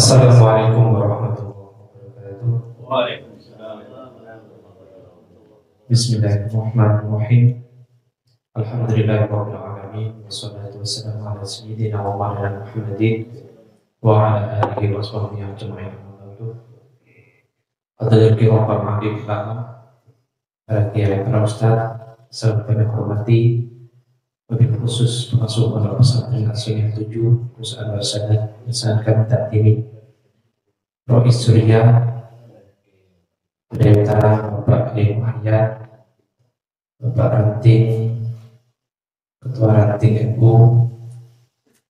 Assalamualaikum warahmatullahi wabarakatuh. Waalaikumsalam. Bismillahirrahmanirrahim. Alhamdulillahirabbil alamin wassalatu wassalamu ala sayyidina wa maulana Muhammadin wa ala alihi wa sahbihi ajma'in. Hadirin kiram para hadirin para kiai, para ustaz, sahabat yang hormati, wabil khusus pengasuh pondok pesantren Asyiah 7 perusahaan Wasadat perusahaan kami takdimi Rois Surya Pendeta Bapak Ibu Hayat, Bapak Ranting, Ketua Ranting NU,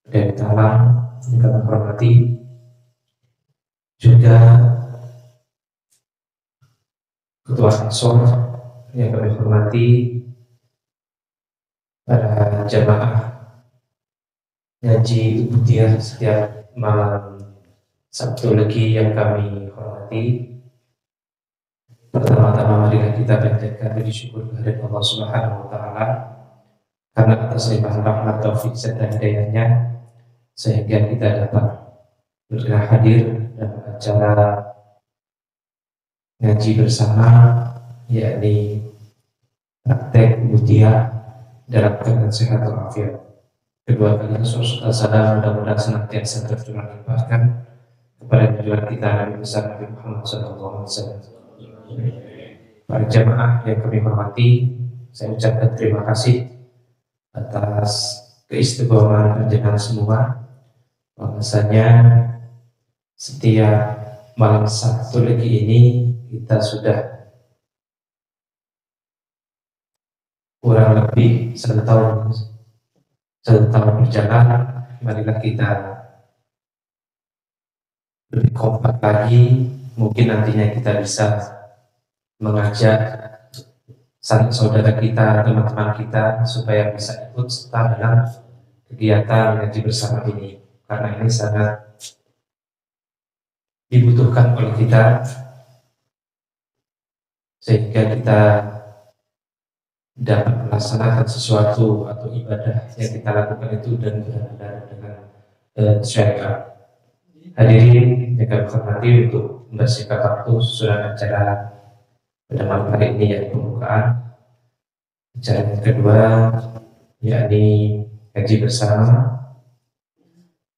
Pendeta Talang yang kami hormati, juga Ketua Ansor yang kami hormati, para jamaah ngaji Ubudiyah setiap malam Sabtu Legi yang kami hormati. Pertama-tama marilah kita panjatkan puji syukur kehadirat Allah Subhanahu wa taala karena atas limpahan rahmat taufik serta hidayahnya sehingga kita dapat berkenan hadir dalam acara ngaji bersama, yakni praktek Ubudiyah dalam keadaan sehat walafiat. Kedua kalinya surga salam mudah-mudahan senantiasa tercurah limpahkan kepada junjungan kita Nabi besar Nabi Muhammad SAW. Para jamaah yang kami hormati, saya ucapkan terima kasih atas keistiqomahan panjenengan semua. Bahwasanya setiap malam Sabtu Legi ini kita sudah kurang lebih satu tahun berjalan. Marilah kita lebih kompak lagi. Mungkin nantinya kita bisa mengajak saudara kita, teman-teman kita supaya bisa ikut serta dalam kegiatan ngaji bersama ini, karena ini sangat dibutuhkan oleh kita sehingga kita dapat melaksanakan sesuatu atau ibadah yang kita lakukan itu dan benar-benar dengan syariat. Hadirin yang kami hormati, untuk membersihkan waktu susunan acara pada malam hari ini yakni pembukaan. Acara yang kedua yakni ngaji bersama,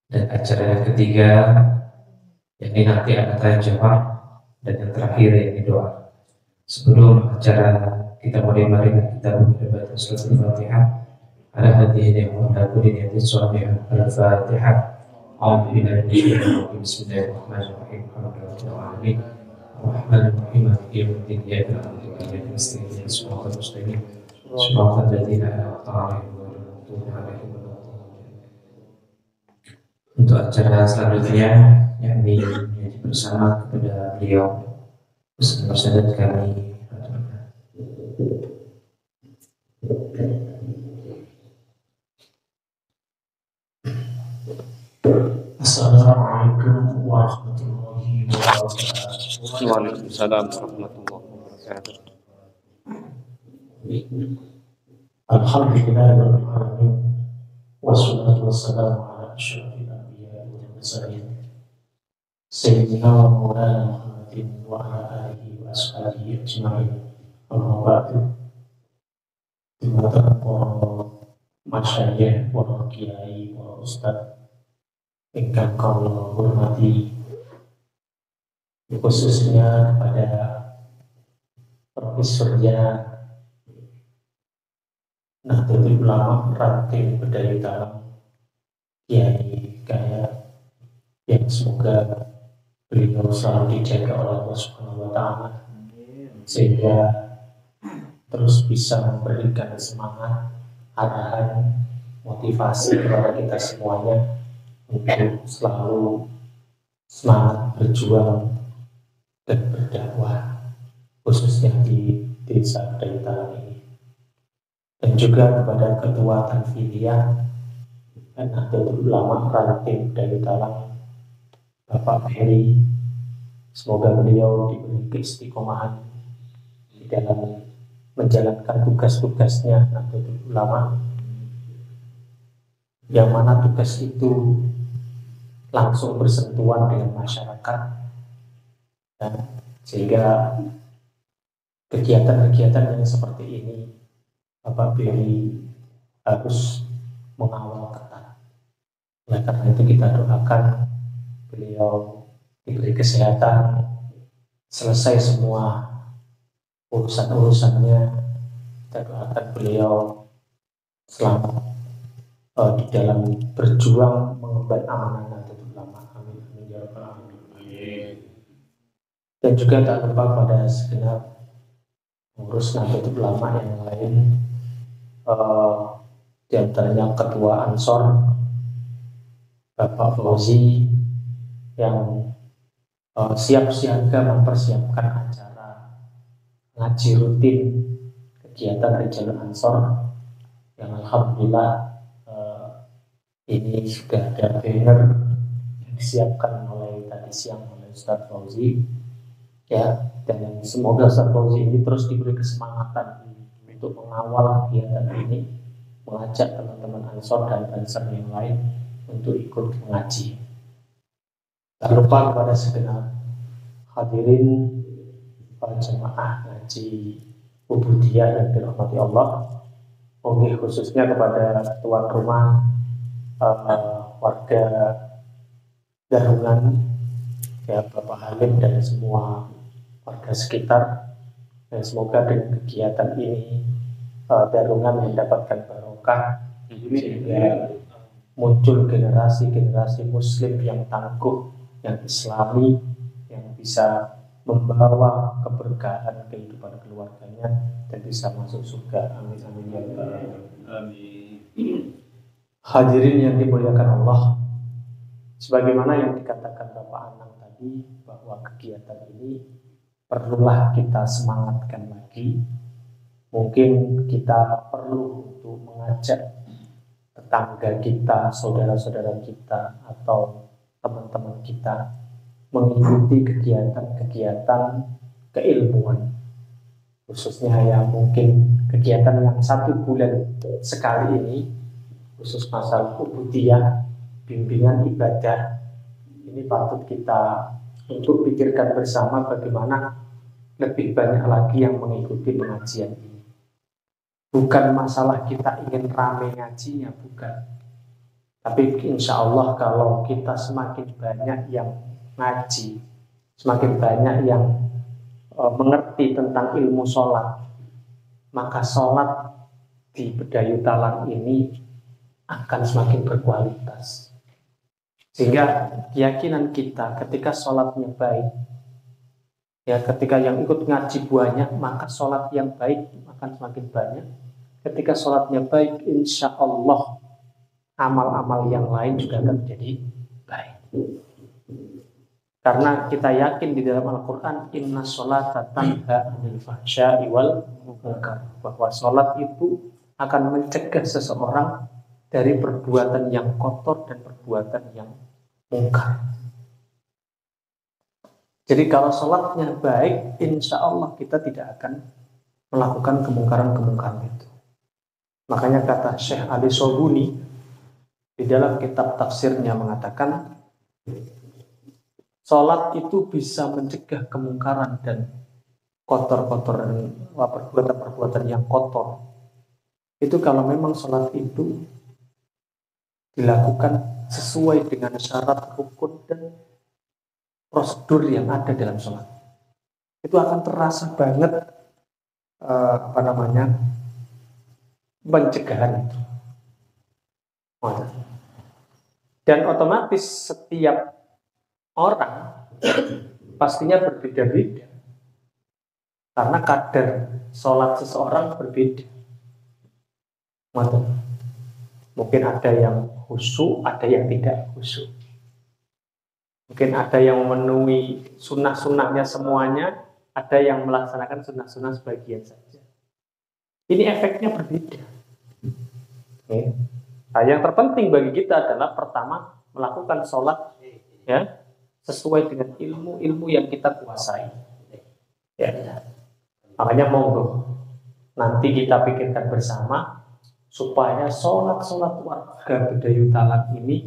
dan acara yang ketiga yakni nanti ada tanya jawab, dan yang terakhir yakni doa. Sebelum acara kita mulai, mari kita membaca surat Al-Fatihah. Ala hadirin wa ala kulli niyatin shalihah. Al-Fatihah. A'udzu billahi minasyaitonir rajim. Bismillahirrahmanirrahim. Alhamdulillahirabbil alamin. Ar-Rahmanir-Rahim. Maliki yaumiddin. Iyyaka na'budu wa iyyaka nasta'in. Shiratal mustaqim. Shiratal ladzina an'amta 'alaihim ghairil maghdubi 'alaihim waladdallin. Untuk acara selanjutnya yakni ngaji bersama kepada beliau Ustaz kami. Assalamualaikum warahmatullahi wabarakatuh. Waalaikumsalam warahmatullahi wabarakatuh. Alhamdulillahirabbil alamin. Wassalatu wassalamu ala asyrafil anbiya'i wal mursalin. Sayyidina wa maulana Muhammadin wa ala alihi wa ashabihi ajma'in. Amma ba'du. Teman-teman para masyayikh, para kiai, para ustaz ingkang kula hormati, khususnya kepada Profesornya Nahdlatul Ulama Ranting Berdaya Talang, Kiai Kaya, yang semoga beliau selalu dijaga oleh Allah Subhanahu wa taala sehingga terus bisa memberikan semangat, arahan, motivasi kepada kita semuanya untuk selalu semangat berjuang dan berdakwah, khususnya di desa Berdaya Talang ini. Dan juga kepada Ketua Tanfidiyah Nahdlatul Ulama Ranting Berdaya Talang, Bapak Ferry, semoga beliau diberi keistiqomahan di dalam menjalankan tugas-tugasnya Nahdlatul Ulama, yang mana tugas itu langsung bersentuhan dengan masyarakat, dan sehingga kegiatan-kegiatan yang seperti ini Bapak Beri harus mengawal ketat. Oleh karena itu kita doakan beliau diberi kesehatan, selesai semua urusan-urusannya. Kita doakan beliau selamat di dalam berjuang mengemban amanah Nahdlatul Ulama. Amin amin ya rabbal alamin. Dan juga tak lupa pada segenap pengurus Nahdlatul Ulama yang lain, di antaranya Ketua Ansor Bapak Fauzi yang siap siaga mempersiapkan acara ngaji rutin kegiatan Rijalul Ansor, yang alhamdulillah ini sudah ada banner yang disiapkan oleh tadi siang oleh Ustadz Fauzi, ya, dan semoga Ustadz Fauzi ini terus diberi kesemangatan untuk mengawal kegiatan ini, mengajak teman-teman Ansor dan Ansor yang lain untuk ikut mengaji. Tak lupa kepada segenap hadirin para jemaah ngaji Ubudiyah yang dirahmati Allah, khususnya kepada tuan rumah, warga Darungan, ya, Bapak Halim dan semua warga sekitar. Dan semoga dengan kegiatan ini Darungan mendapatkan barokah, sehingga muncul generasi-generasi Muslim yang tangguh, yang Islami, yang bisa membawa keberkahan kehidupan keluarganya dan bisa masuk surga. Amin amin ya rabbal alamin. Hadirin yang dimuliakan Allah, sebagaimana yang dikatakan Bapak Anang tadi, bahwa kegiatan ini perlulah kita semangatkan lagi. Mungkin kita perlu untuk mengajak tetangga kita, saudara-saudara kita, atau teman-teman kita mengikuti kegiatan-kegiatan keilmuan, khususnya ya mungkin kegiatan yang 1 bulan sekali ini, khusus masalah ubudiyah, bimbingan ibadah. Ini patut kita untuk pikirkan bersama bagaimana lebih banyak lagi yang mengikuti pengajian ini. Bukan masalah kita ingin rame ngajinya, bukan. Tapi insya Allah kalau kita semakin banyak yang ngaji, semakin banyak yang mengerti tentang ilmu sholat, maka sholat di Bedayu Talang ini akan semakin berkualitas. Sehingga keyakinan kita ketika sholatnya baik, ya, ketika yang ikut ngaji banyak, maka sholat yang baik akan semakin banyak. Ketika sholatnya baik, insya Allah amal-amal yang lain juga akan menjadi baik. Karena kita yakin di dalam Al-Quran, inna sholata tanha 'anil fahsya'i wal munkar, bahwa sholat itu akan mencegah seseorang dari perbuatan yang kotor dan perbuatan yang mungkar. Jadi kalau sholatnya baik, insya Allah kita tidak akan melakukan kemungkaran-kemungkaran itu. Makanya kata Syekh Ali Sobuni di dalam kitab tafsirnya mengatakan, sholat itu bisa mencegah kemungkaran dan kotor-kotoran, perbuatan-perbuatan yang kotor. Itu kalau memang sholat itu dilakukan sesuai dengan syarat, rukun, dan prosedur yang ada dalam sholat. Itu akan terasa banget pencegahan itu. Dan otomatis setiap orang pastinya berbeda-beda, karena kadar sholat seseorang berbeda. Mungkin ada yang khusyuk, ada yang tidak khusyuk. Mungkin ada yang memenuhi sunnah-sunnahnya semuanya, ada yang melaksanakan sunnah-sunnah sebagian saja. Ini efeknya berbeda. Okay. Nah, yang terpenting bagi kita adalah pertama melakukan sholat, ya, sesuai dengan ilmu-ilmu yang kita kuasai. Ya. Makanya monggo nanti kita pikirkan bersama supaya sholat warga Bedayu Talang ini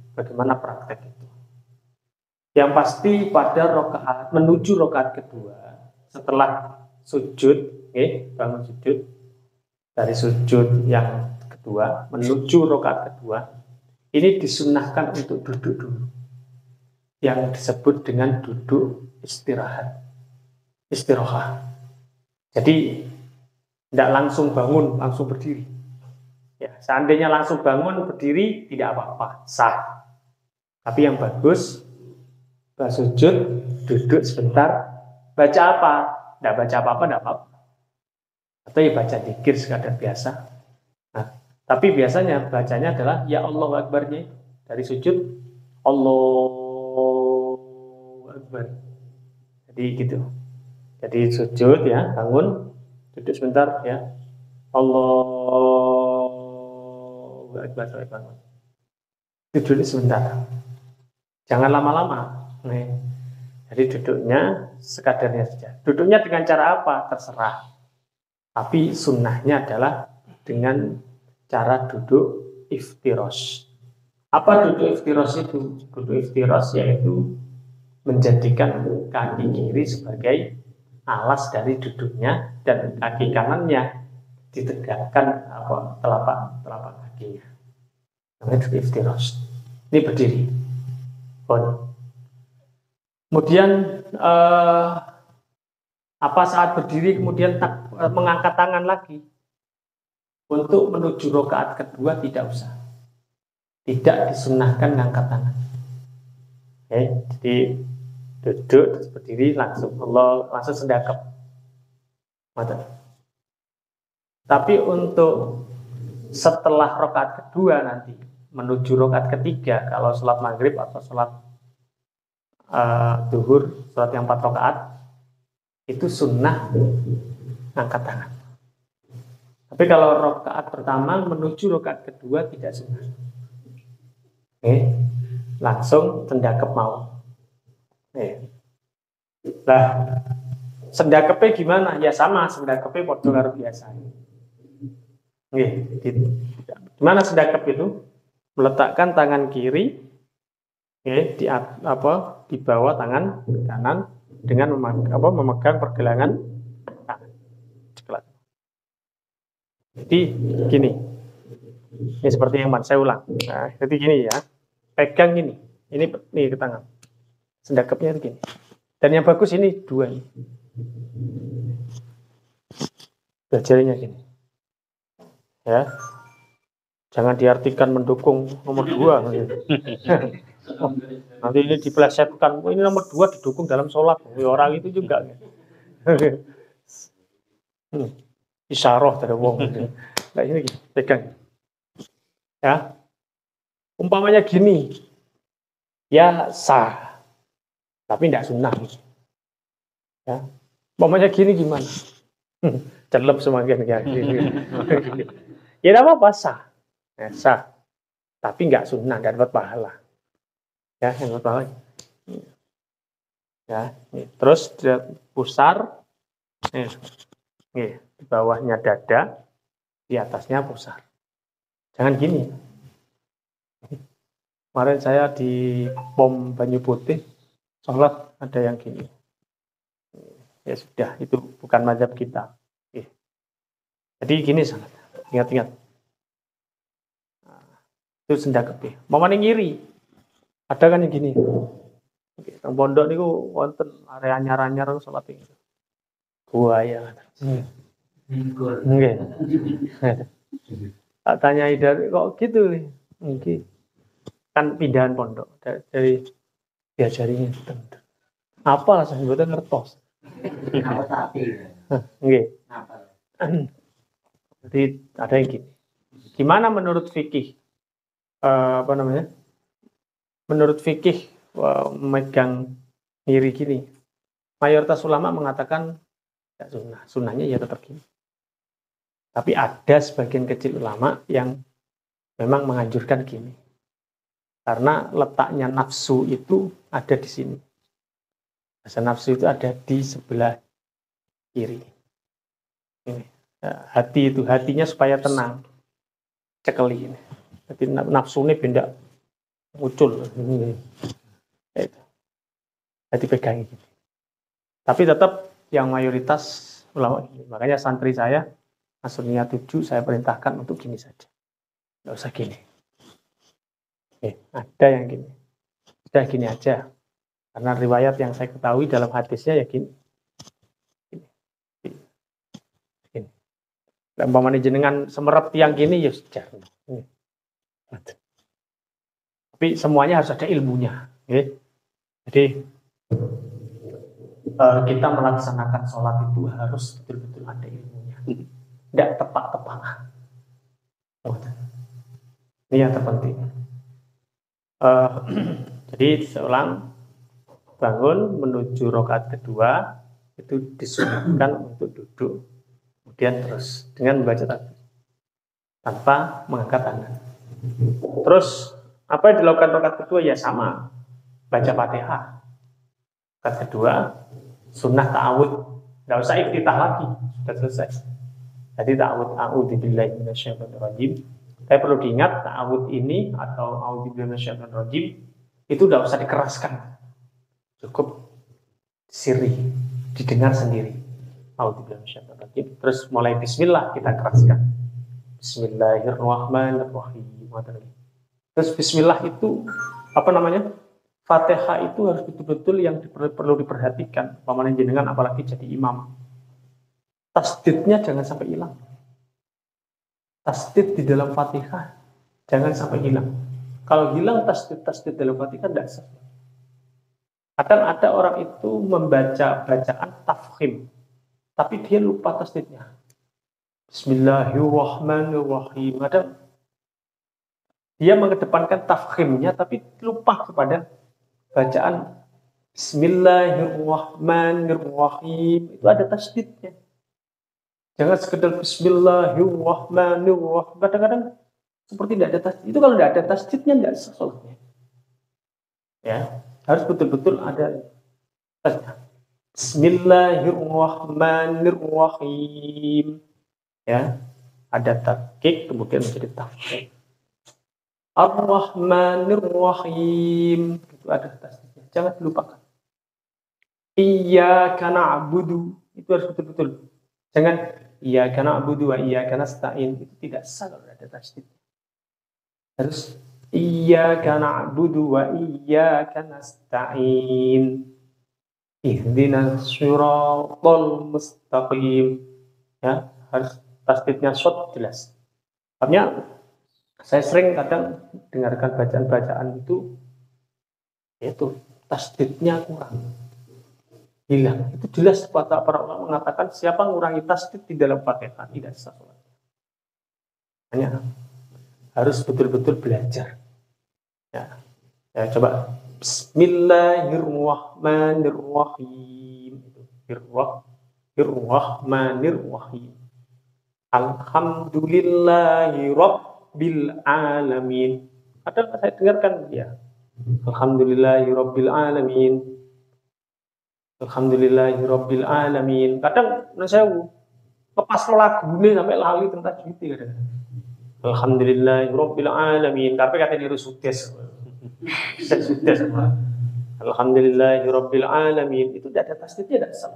bagaimana praktek itu. Yang pasti pada rakaat menuju rakaat kedua setelah sujud, bangun sujud dari sujud yang kedua menuju rakaat kedua, ini disunahkan untuk duduk dulu, yang disebut dengan duduk istirahat, istirahat. Jadi tidak langsung bangun, langsung berdiri. Ya, seandainya langsung bangun berdiri tidak apa-apa, sah. Tapi yang bagus, sujud, duduk sebentar, baca apa? Tidak baca apa-apa, tidak apa-apa. Atau ya baca dzikir sekadar biasa. Nah, tapi biasanya bacanya adalah ya Allahu Akbar-nya dari sujud, Allahu Akbar. Jadi gitu. Jadi sujud ya, bangun, duduk sebentar ya, Allahu Akbar sampai bangun. Duduk sebentar. Jangan lama-lama. Jadi duduknya sekadarnya saja. Duduknya dengan cara apa? Terserah. Tapi sunnahnya adalah dengan cara duduk iftirosh. Apa duduk iftirosh itu? Duduk iftirosh yaitu menjadikan kaki kiri sebagai alas dari duduknya dan kaki kanannya ditegakkan telapak kakinya. Namanya duduk iftirosh. Ini berdiri. Kemudian apa saat berdiri kemudian mengangkat tangan lagi untuk menuju rakaat kedua tidak usah, tidak disunahkan mengangkat tangan. Jadi duduk terus berdiri langsung sendakep. Tapi untuk setelah rakaat kedua nanti menuju rakaat ketiga, kalau sholat maghrib atau sholat duhur, sholat yang 4 rakaat, itu sunnah angkat tangan. Tapi kalau rakaat pertama menuju rakaat kedua tidak sunnah. Langsung sendakep mau. Nah, sendakepnya gimana? Ya sama, sendakepnya padha karo biasa. Gimana sendakep itu? Meletakkan tangan kiri di bawah tangan kanan dengan memegang pergelangan tangan. Jadi gini, ini seperti yang saya ulang. Nah, jadi gini ya, pegang ini ke tangan, sendakepnya itu gini. Dan yang bagus ini dua ini, jarinya gini, ya. Jangan diartikan mendukung nomor 2. Nanti ini dipelesetkan, ini nomor 2 didukung dalam sholat. Orang itu juga. Isyarah dari wong. Nah, ini pegang. Ya. Umpamanya gini. Ya sah. Tapi tidak sunnah. Ya. Umpamanya gini gimana? Celep semakin ya. Ya tidak apa-apa, sah. Sah, tapi nggak sunnah, nggak dapat pahala. Ya, yang dapat pahala. Ya, terus pusar, di bawahnya dada, di atasnya pusar. Jangan gini. Kemarin saya di POM Banyu Putih, sholat ada yang gini. Ya sudah, itu bukan mazhab kita. Jadi gini sangat, ingat-ingat. Itu sendakep. Momane ngiri. Ada kan yang gini. Nang pondok niku wonten area anyar-anyar salat iki. Buaya. Nggih. Tak tanyai dari kok gitu. Mungkin kan pindahan pondok dari diajari ngeten. Apa alasan mboten ngertos. Apa tapi? Nggih. Jadi ada yang gini. Gimana menurut fikih? Menurut fikih memegang ngiri gini, mayoritas ulama mengatakan ya sunnah, sunnahnya ya tetap gini. Tapi ada sebagian kecil ulama yang memang menganjurkan gini, karena letaknya nafsu itu ada di sini. Rasa nafsu itu ada di sebelah kiri. Ini hatinya supaya tenang, cekeli ini. Jadi nafsunya benda muncul ini. Itu. Jadi pegang gitu. Tapi tetap yang mayoritas ulama gini. Makanya santri saya Asuniyah 7 saya perintahkan untuk gini saja. Nggak usah gini. Oke, ada yang gini. Sudah gini aja. Karena riwayat yang saya ketahui dalam hadisnya ya gini. Gini. Dan umpamanya jenengan semerep tiang gini ya sudah. Ini. Tapi semuanya harus ada ilmunya. Okay? Jadi kita melaksanakan sholat itu harus betul-betul ada ilmunya. Tidak tepak-tepakan. Ini yang terpenting. Jadi seulang bangun menuju rakaat kedua itu disunahkan untuk duduk, kemudian terus dengan membaca takbir tanpa mengangkat tangan. Terus apa yang dilakukan rakaat kedua ya sama, baca Fatihah. Rakaat kedua sunnah ta'awud, nggak usah iftitah lagi, sudah selesai. Jadi ta'awud a'udzubillahi minasyaitonirrajim. Tapi perlu diingat ta'awud ini atau a'udzubillahi minasyaitonirrajim itu nggak usah dikeraskan, cukup sirri, didengar sendiri. A'udzubillahi minasyaitonirrajim. Terus mulai bismillah kita keraskan. Bismillahirrahmanirrahim. Terus bismillah itu apa namanya? Fatihah itu harus betul-betul yang perlu diperhatikan. Paman jenengan apalagi jadi imam. Tasdidnya jangan sampai hilang. Tasdid di dalam Fatihah jangan sampai hilang. Kalau hilang tasdid dalam Fatihah tidak sah. Kadang ada orang itu membaca bacaan tafkhim, tapi dia lupa tasdidnya. Bismillahirrahmanirrahim. Kadang dia mengedepankan tafkhimnya, tapi lupa kepada bacaan Bismillahirrahmanirrahim. Itu ada tasdidnya. Jangan sekedar Bismillahirrahmanirrahim. Kadang-kadang seperti tidak ada tasdid. Itu kalau tidak ada tasdidnya tidak sah sholatnya. Ya, harus betul-betul ada tasdidnya. Bismillahirrahmanirrahim. Ya, ada tahqiq kemudian menjadi tafkhim. Ar-Rahmanir-Rahim. Itu ada tasdidnya. Jangan dilupakan. Iyyaka na'budu. Itu harus betul-betul. Jangan iyyaka na'budu wa iyyaka nasta'in. Itu tidak sah kalau ada tasdidnya. Harus iyyaka na'budu wa iyyaka nasta'in. Ihdinas siratal mustaqim. Ya, harus tasdidnya short jelas. Artinya saya sering kadang dengarkan bacaan-bacaan itu tasdidnya kurang, hilang. Itu jelas para ulama mengatakan siapa mengurangi tasdid di dalam Fatihah tidak sah. Hanya harus betul-betul belajar. Ya, coba Bismillahirrahmanirrahim. Bismillahirrahmanirrahim. Alhamdulillahi Rabbil alamin. Kadang saya dengarkan ya. Alhamdulillahi Rabbil alamin. Alhamdulillahi Rabbil alamin. Kadang saya lepas lagu ini sampai lali tentang gitu kadang. Alhamdulillahi Rabbil alamin. Tapi kata niru sukses. Sukses. Alhamdulillahi Rabbil alamin. Itu tidak ada tasdidnya, tidak sah.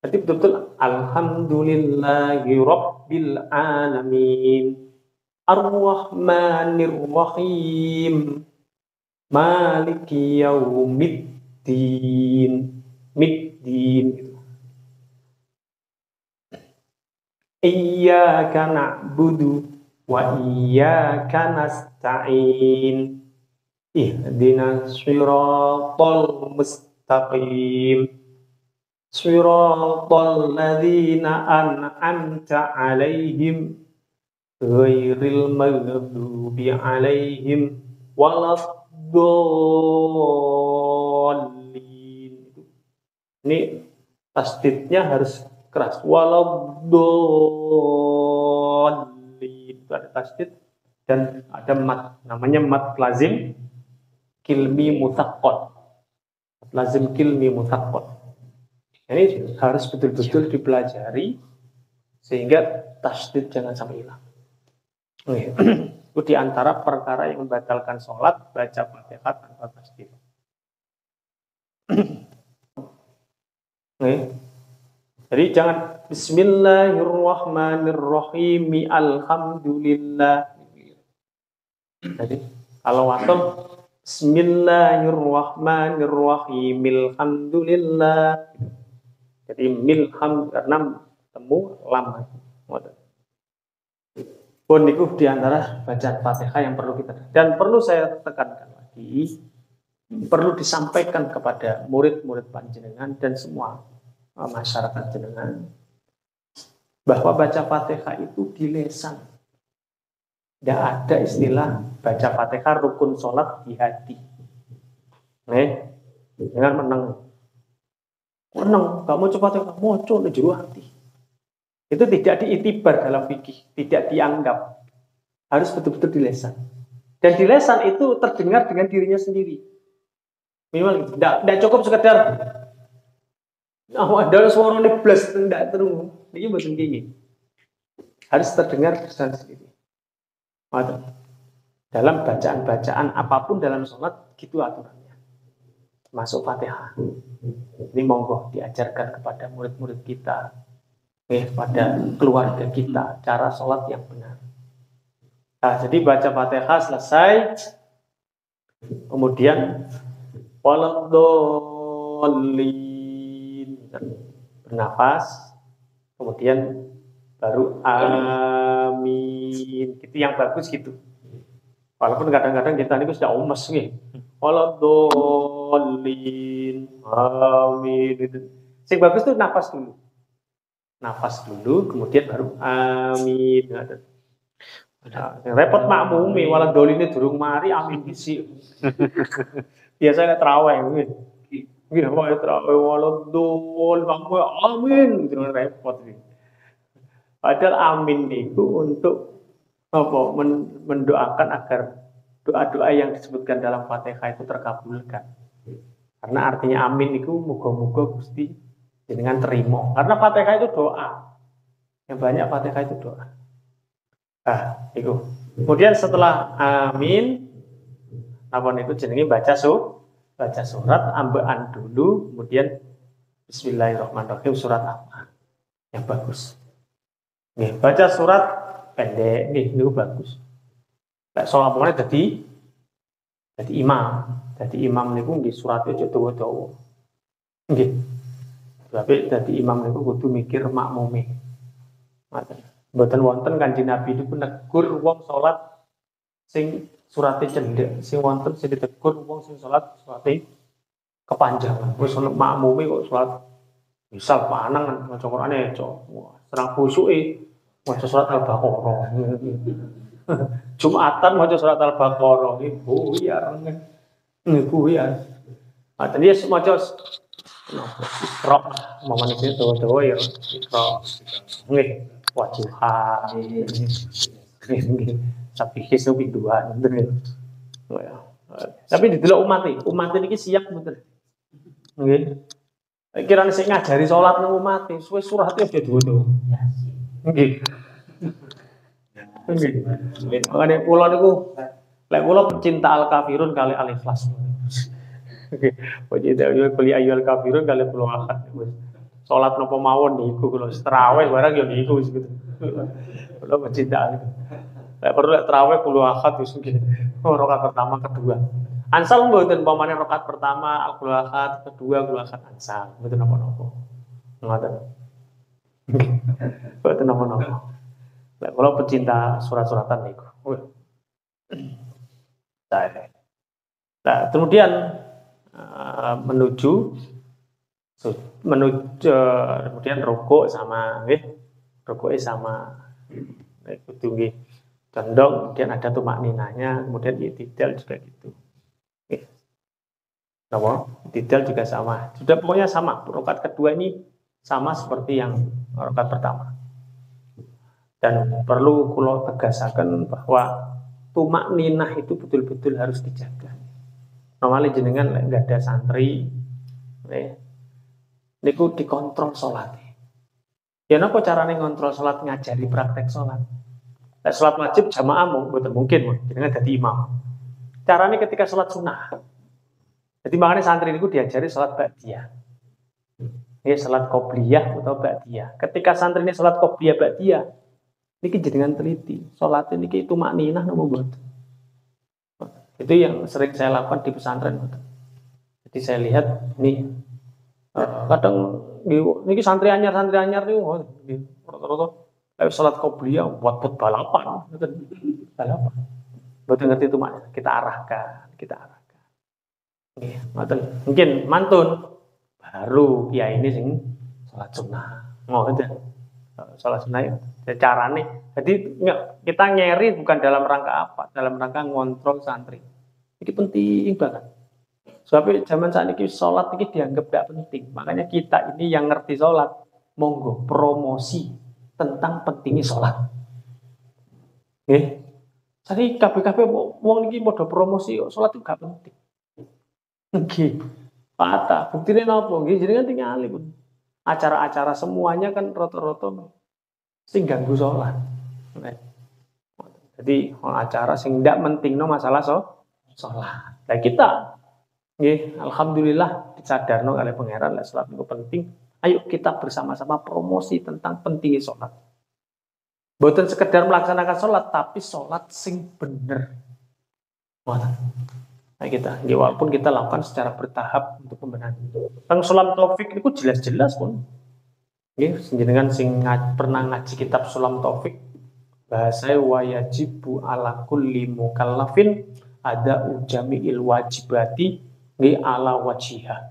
Jadi betul-betul Alhamdulillahi Rabbil alamin. Ar-Rahmanir-Rahim. Maliki yaumiddin. Middin. Iyyaka na'budu wa iyyaka nasta'in. Ihdinas siratal mustaqim. Siratal ladzina an'amta 'alaihim ghairil maghdubi 'alaihim waladdallin. Ini tasdidnya harus keras. Waladdallin. Itu ada tasdid dan ada mat, namanya mat lazim kilmi mutsaqqal. Lazim kilmi mutsaqqal. Ini harus betul-betul dipelajari sehingga tasdid jangan sampai hilang. Itu diantara perkara yang membatalkan sholat, baca Fatihah tanpa tasbih. Jadi jangan Bismillahirrahmanirrahim, alhamdulillah. Jadi kalau waktu Bismillahirrahmanirrahim, alhamdulillah. Jadi milham karena temu lama. Pun itu diantara bacaan Fatihah yang perlu kita, dan perlu saya tekankan lagi, perlu disampaikan kepada murid-murid panjenengan dan semua masyarakat jenengan bahwa baca Fatihah itu di lisan. Tidak ada istilah baca Fatihah rukun sholat di hati. Dengan menang, gak mau coba Fatihah, mau coba juru hati. Itu tidak diitibar dalam fikih, tidak dianggap. Harus betul-betul di lisan. Dan di lisan itu terdengar dengan dirinya sendiri. Minimal gitu. Tidak cukup sekedar ada suara neblas, tidak terus. Ini bukan gini. Harus terdengar dengan sendiri. Dalam bacaan-bacaan apapun dalam sholat, gitu aturannya. Masuk Fatihah. Ini monggo diajarkan kepada murid-murid kita, pada keluarga kita, cara sholat yang benar. Nah, jadi baca Fatihah selesai, kemudian waladhdallin, bernafas, kemudian baru amin. Itu yang bagus gitu. Walaupun kadang-kadang kita ini sudah omes nih, waladhdallin, amin. Gitu. Yang bagus itu nafas dulu. Nafas dulu, kemudian baru amin. Nah, repot makmumi, walau doline durung mari amin bisi. Biasanya terawih, gitu apa terawih walau dol, amin, itu repot. Padahal amin itu untuk apa? Mendoakan agar doa-doa yang disebutkan dalam Fatihah itu terkabulkan. Karena artinya amin itu moga-moga Gusti dengan terima. Karena Fatihah itu doa. Yang banyak Fatihah itu doa. Nah, itu. Kemudian setelah amin, apa itu jenenge baca surat ambaan dulu, kemudian Bismillahirrahmanirrahim, surat apa yang bagus. Nih, baca surat pendek nih, itu bagus. Kayak soal pokoknya jadi imam. Jadi imam niku nggih surate aja dawa-dawa. Nggih. Tapi dadi imam niku kudu mikir makmume. Mboten wonten Kanjeng Nabi niku negur wong salat sing surate cendhek, sing wonten sing ditegur wong sing salat surate kepanjangan. Wis ono makmume kok salat misal panang maca Qur'ane serang khusyuke maca surat Al-Baqarah. Jumatan maca surat Al-Baqarah ibu ya. Ibu ya. Tadi maca Iqra, momen iki dawa-dawa ya Iqra. Nggih, wajuha. Nggih, sapi kesu pinduan bener. Tapi didelok umat niki siap mboten. Nggih. Kirane sing ngajari salat nang umat, suwe surate aja dawa-dawa. Nggih. Nggih. Makane kula niku lek kula pecinta Al-Kafirun kali Al-Ikhlas. Oke, pecinta kali Ayyuhal Kafirun kali kula akad. Salat napa mawon niku kula tarawih barang ya niku wis gitu. Kula pecinta niku. Lek perlu lek tarawih kula akad wis nggih. Rakaat pertama kedua. Ansal mboten pamane rakaat pertama kula akad, kedua kula akad ansal. Mboten napa-napa. Ngoten. Mboten napa-napa. Lek kula pecinta surat-suratan niku. Nah, kemudian menuju kemudian rukuk sama rukuknya sama kudu nggih condong, kemudian ada tumakninahnya, kemudian i'tidal juga gitu. Napa? I'tidal juga sama. Sudah pokoknya sama. Rakaat kedua ini sama seperti yang rakaat pertama. Dan perlu kula tegasaken bahwa tumakninah itu betul-betul harus dijaga. Normalnya jenengan nggak ada santri, niku dikontrol sholat. Ya napa carane ngontrol sholat, ngajari praktek sholat. Salat wajib jamaah mungkin dengan jadi imam. Caranya ketika salat sunnah. Jadi makanya santri itu diajari salat ba'diyah. Ini salat qobliyah atau ba'diyah. Ketika santri ini salat qobliyah ba'diyah, ini jenengan teliti. Salat ini itu makninah nopo mboten. Itu yang sering saya lakukan di pesantren. Jadi saya lihat nih kadang ini santri anyar nih rata-rata salat qobliyah buat balapan. Betul ngerti itu makna. Kita arahkan. Mungkin mantun baru kiai ini sing salat sunnah. Salat sunnah ya. Carane. Jadi kita nyeri bukan dalam rangka apa? Dalam rangka ngontrol santri. Ini penting banget. Sebab zaman saat ini sholat ini dianggap tidak penting. Makanya kita ini yang ngerti sholat, monggo promosi tentang pentingnya sholat. Jadi KBKB wong niki padha promosi sholat itu gak penting. Nggih. Patah. Buktine napa? Nggih jenengan tingali pun. Acara-acara semuanya kan rata-rata sing ganggu sholat. Jadi acara sing ndak pentingno masalah sholat. Nah kita alhamdulillah disadarno oleh pangeran lah sholat itu penting. Ayo kita bersama-sama promosi tentang pentingnya sholat. Bukan sekedar melaksanakan sholat, tapi sholat sing bener. Nah kita, walaupun kita lakukan secara bertahap untuk pembenahan. Tentang sholat taufik itu jelas-jelas pun. Jenengan sing pernah ngaji kitab Sulam Taufik, bahasa wajibu ala kulli mukallafin ada ujami'il wajibati ala wajiha.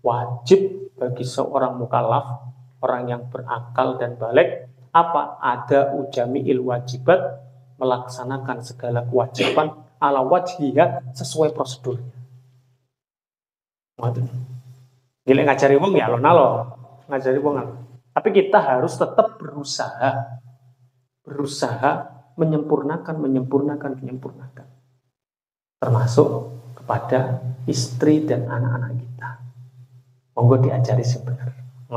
Wajib bagi seorang mukallaf, orang yang berakal dan balik, apa? Ada ujami'il wajibat, melaksanakan segala kewajiban ala wajiha sesuai prosedurnya. Gila ngajari wong ya alon-alon, ngajari wong. Tapi kita harus tetap berusaha menyempurnakan. Termasuk kepada istri dan anak-anak kita. Monggo diajari sebenarnya.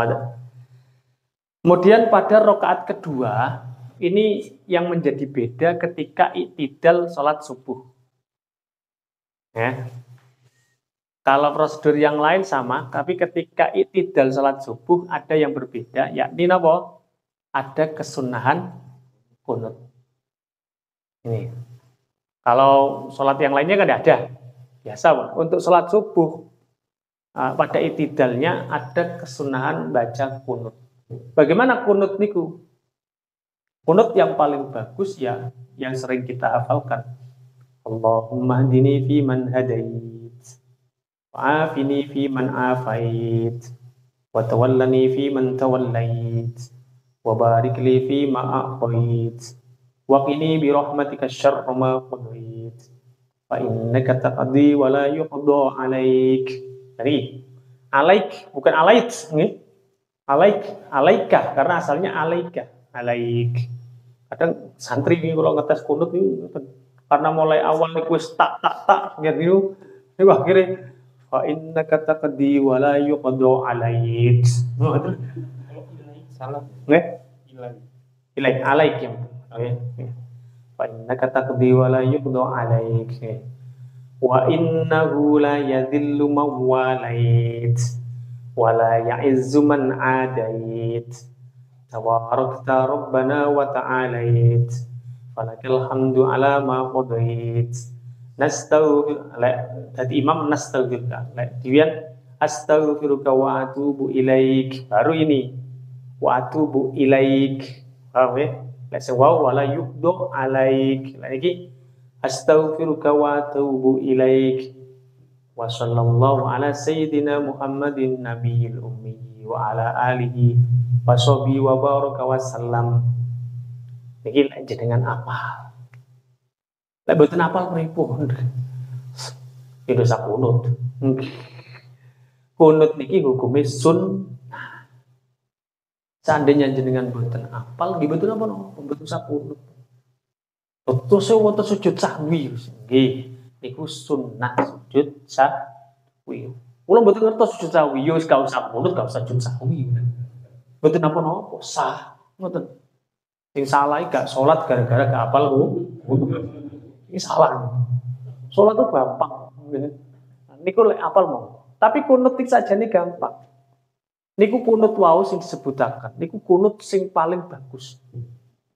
Kemudian pada rakaat kedua, ini yang menjadi beda ketika i'tidal sholat subuh. Kalau prosedur yang lain sama, tapi ketika i'tidal sholat subuh ada yang berbeda, yakni apa? Ada kesunahan kunut. Ini. Kalau sholat yang lainnya kan ada. Biasa, untuk sholat subuh pada i'tidalnya ada kesunahan baca kunut. Bagaimana kunut niku? Kunut yang paling bagus ya, yang sering kita hafalkan. Allahumma hdini fi man hadait. Wa'afini fi man afait, wa tawallani fi man tawallait, wa barik li fi ma a'tait, wa qini bi rahmatika syarra ma qadait, fa innaka taqdi wa la yuqda 'alaik. Jadi alaik bukan alait, nggih. Alaika karena asalnya alaik. Kadang santri ini kalau ngetes kunut ini karena mulai awal nih wis tak gitu. Ini akhirnya fa innaka taqdi wa la yuqda 'alaik. Salah. Nggih? Ilaik alaik ya. Oke. Fa innaka taqdi wa la yuqda 'alaik. Wa innahu la yadhillu man walait wa la ya'izzu man adait. Tabarakta rabbana wa ta'alait. Falakal hamdu ala ma qadait. Tadi imam nastaghfiruka. Kemudian astaghfiruka wa atubu ilaik. Baru ini wa atubu ilaik. Paham ya? Wa wala yuqdu alaik. Lagi astaghfiruka wa atubu ilaik. Wa sallallahu ala sayyidina Muhammadin nabiyil ummi wa ala alihi wa sahbihi wa baraka wa sallam. Niki jenengan apa? Lek boten apal pripun. Ya dosa kunut. Kunut niki hukume sunnah. Seandainya jenengan boten apal, nggih boten apa no, boten usah kunut. Terus wonten sujud sahwi nggih. Niku sunnah sujud sahwi. Kula boten ngertos sujud sahwi, yo wis gak usah kunut, gak usah sujud sahwi. Boten apa-apa, sah. Ngoten. Sing salah gak sholat gara-gara gak apal wudu. Ini salah. Sholat itu gampang. Niku lek apal mau. Tapi kunut iki sajane gampang. Niku kunut wau sing disebutaken. Niku kunut sing paling bagus.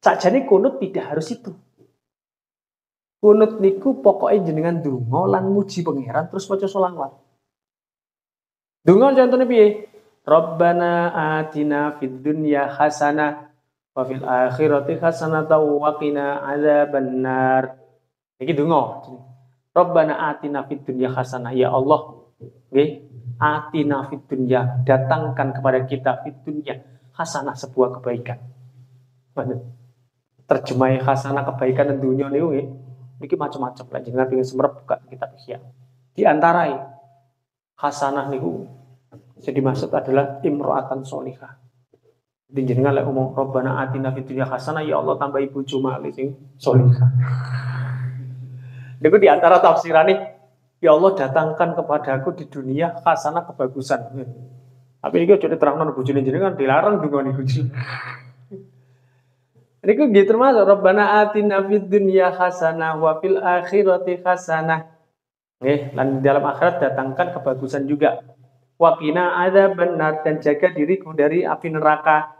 Sajane kunut tidak harus itu. Kunut niku pokoknya jenengan donga lan muji pangeran terus maca sholawat. Donga contohnya piye? Rabbana atina fid dunya hasanah wa fil akhirati hasanatan wa qina adzabannar. Iki donga. Rabbana atina fid dunya hasanah, ya Allah. Nggih, atina fid dunya, datangkan kepada kita fid dunya hasanah, sebuah kebaikan. Terjemah hasanah kebaikan dan dunia niku nggih. Niki macam-macam lah, jenengan pengen semerep buka kitab Ihya. Di antara hasanah niku jadi maksud adalah imro'atan sholihah. Jadi jenengan lek ngomong Rabbana atina fid dunya hasanah, ya Allah tambahi bojo malih sing sholihah. Niku di antara tafsirane, ya Allah datangkan kepadaku di dunia hasanah kebagusan. Tapi niki aja diterangno bojone jenengan dilarang donga niku. Niku gitu termasuk Rabbana atina fid dunya hasanah wa fil akhirati hasanah. Nggih, lan di dalam akhirat datangkan kebagusan juga. Wa qina adzabannar, dan jaga diriku dari api neraka.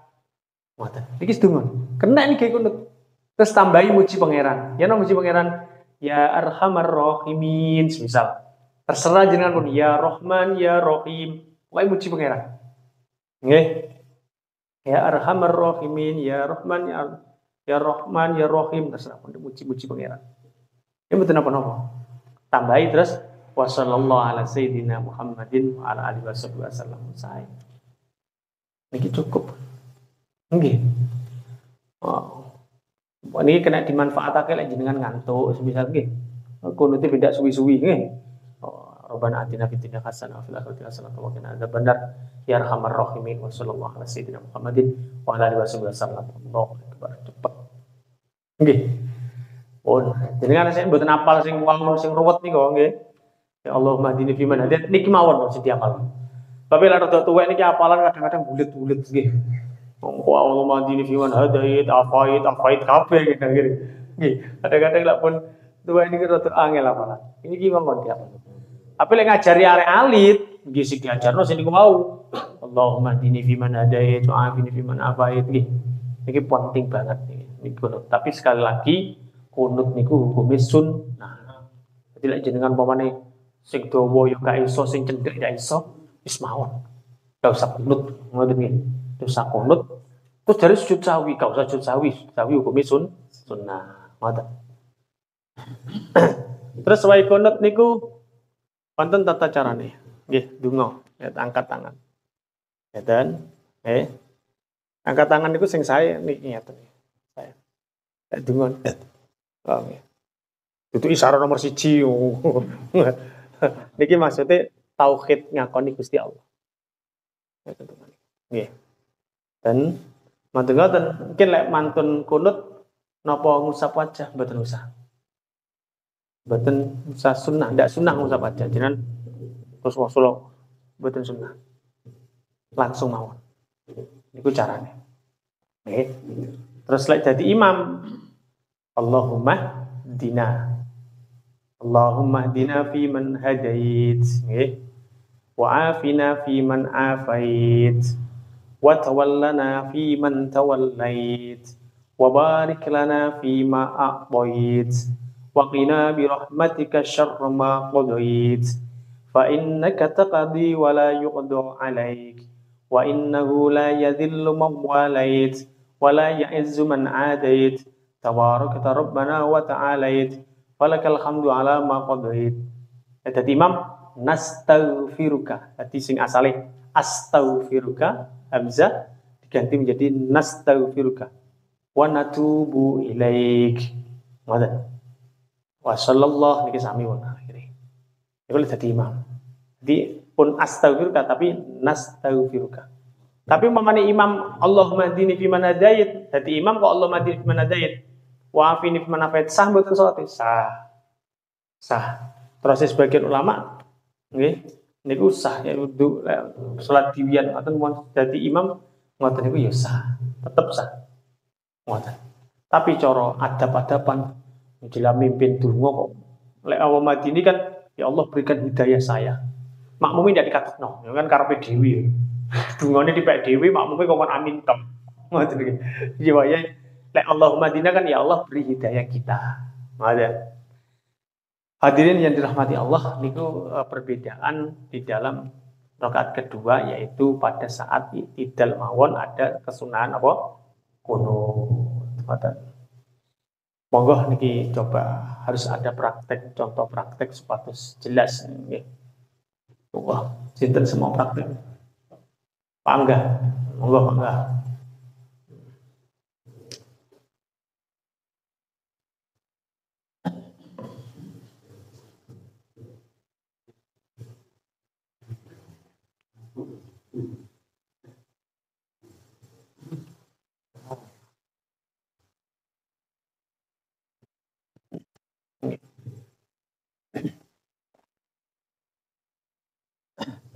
Ngoten. Iki sedungon. Kena niki kunut. Terus tambahi muji pangeran. Ya muji pangeran, ya arhamar rahimin, misal. Terserah jenengan pun ya Rahman ya Rahim. Pokoke muji pangeran. Nggih. Ya arhamar rahimin, ya Rahman ya Rahman ya Rahim, terserah pun muji-muji pangeran. Ini betul apa-apa. Tambahi terus wa sallallahu ala sayyidina Muhammadin wa ala alihi wasallam. Niki cukup. Nggih. Oh. Niki kena dimanfaatake lek jenengan ngantuk semisal nggih. Kunute beda suwi-suwi nggih. Rabbana atina fid dunya hasanah wa fil akhirati hasanah wa qina adzabannar ya arhamar rahimin wa sallallahu ala sayyidina Muhammadin wa ala alihi wasallam. Allahu akbar. Cepet. Nggih. Oh, jenengan sing mboten apal sing wong sing ruwet niku nggih. Ya Allahumma hdini fi man hadait niki mawon mesti diapal. Tapi lek rada tuwek niki apalan kadang-kadang bulet-bulet nggih. Wa Allahumma hdini fi man hadait afait kabeh nggih. Nggih, kadang-kadang lek pun tuwek niki rada angel apalan. Ini ki mawon diapal. Tapi lek ngajari arek alit, nggih sing diajarno sing niku wau. Allahumma hdini fi man hadait wa afini fi man afait nggih. Niki penting banget niki kunut. Tapi sekali lagi kunut niku hukume sunnah. Jadi lek jenengan pamane sing dawa yo gak iso, sing cendhek gak iso, wis mawon. Gak usah kunut, ngoten nggih. Terus usah kunut. Terus dari sujud sawi, gak usah sujud sawi. Sawi hukume sunnah. Ngoten. Terus wae kunut niku wonten tata carane. Nggih, donga, angkat tangan. Ngeten, angkat tangan niku sing saya niki ngeten. Saya. Donga. Oh nggih. Itu isyarat nomor 1. Niki maksudnya tauhid ngakoni Gusti Allah. Nggih. Dan mboten mungkin lek mantun kunut napa ngusap wajah mboten usah. Mboten usah sunnah, ndak sunnah ngusap wajah. Jenengan terus wasula mboten sunnah. Langsung mawon. Niku carane. Nggih. Terus lek dadi imam Allahumma hdina fi man hadait, wa afina fi man afait, wa tawallana fi man tawallait, wa barik lana fi ma a'tait, wa qina bi rahmatika syarra ma qadait, fa innaka taqdi wa la yuqda 'alaik, wa innahu la yadhillu man walait, wa la ya'izzu man 'adait. Tabarakta Rabbana wa ta'alait walakal hamdu ala ma qadait. Dadi imam nastaghfiruka. Dadi sing asale astaghfiruka hamzah diganti menjadi nastaghfiruka wa natubu ilaik. Ngoten. Wa sallallahu niki sami wong akhire. Iku dadi imam. Jadi pun astaghfiruka tapi nastaghfiruka. Tapi umpamane imam Allahumma hdini fi man hadait, dadi imam kok Allahumma hdini fi man hadait. Wa afini fi man afait, sah mboten salat? Sah. Terus sebagian ulama nggih niku sah ya wudu salat diwian atau dadi imam ngoten niku ya sah. Tetep sah. Ngoten. Tapi coro adab-adaban menjelang mimpin donga kok. Lek awam ini kan ya Allah berikan hidayah saya. Makmumnya tidak dikatakan, ya kan karepe dhewe. Dungane dipek dhewe, makmumnya ngomong amin tok. Ngoten iki. Jiwanya lek Allahumma dina kan ya Allah beri hidayah kita. Ada. Hadirin yang dirahmati Allah, niku perbedaan di dalam rakaat kedua yaitu pada saat i'tidal mawon ada kesunahan apa? Kunut. Monggo niki coba harus ada praktek, contoh praktek supados jelas nggih. Wah, sinten semua praktek. Pak Angga, monggo Pak Angga.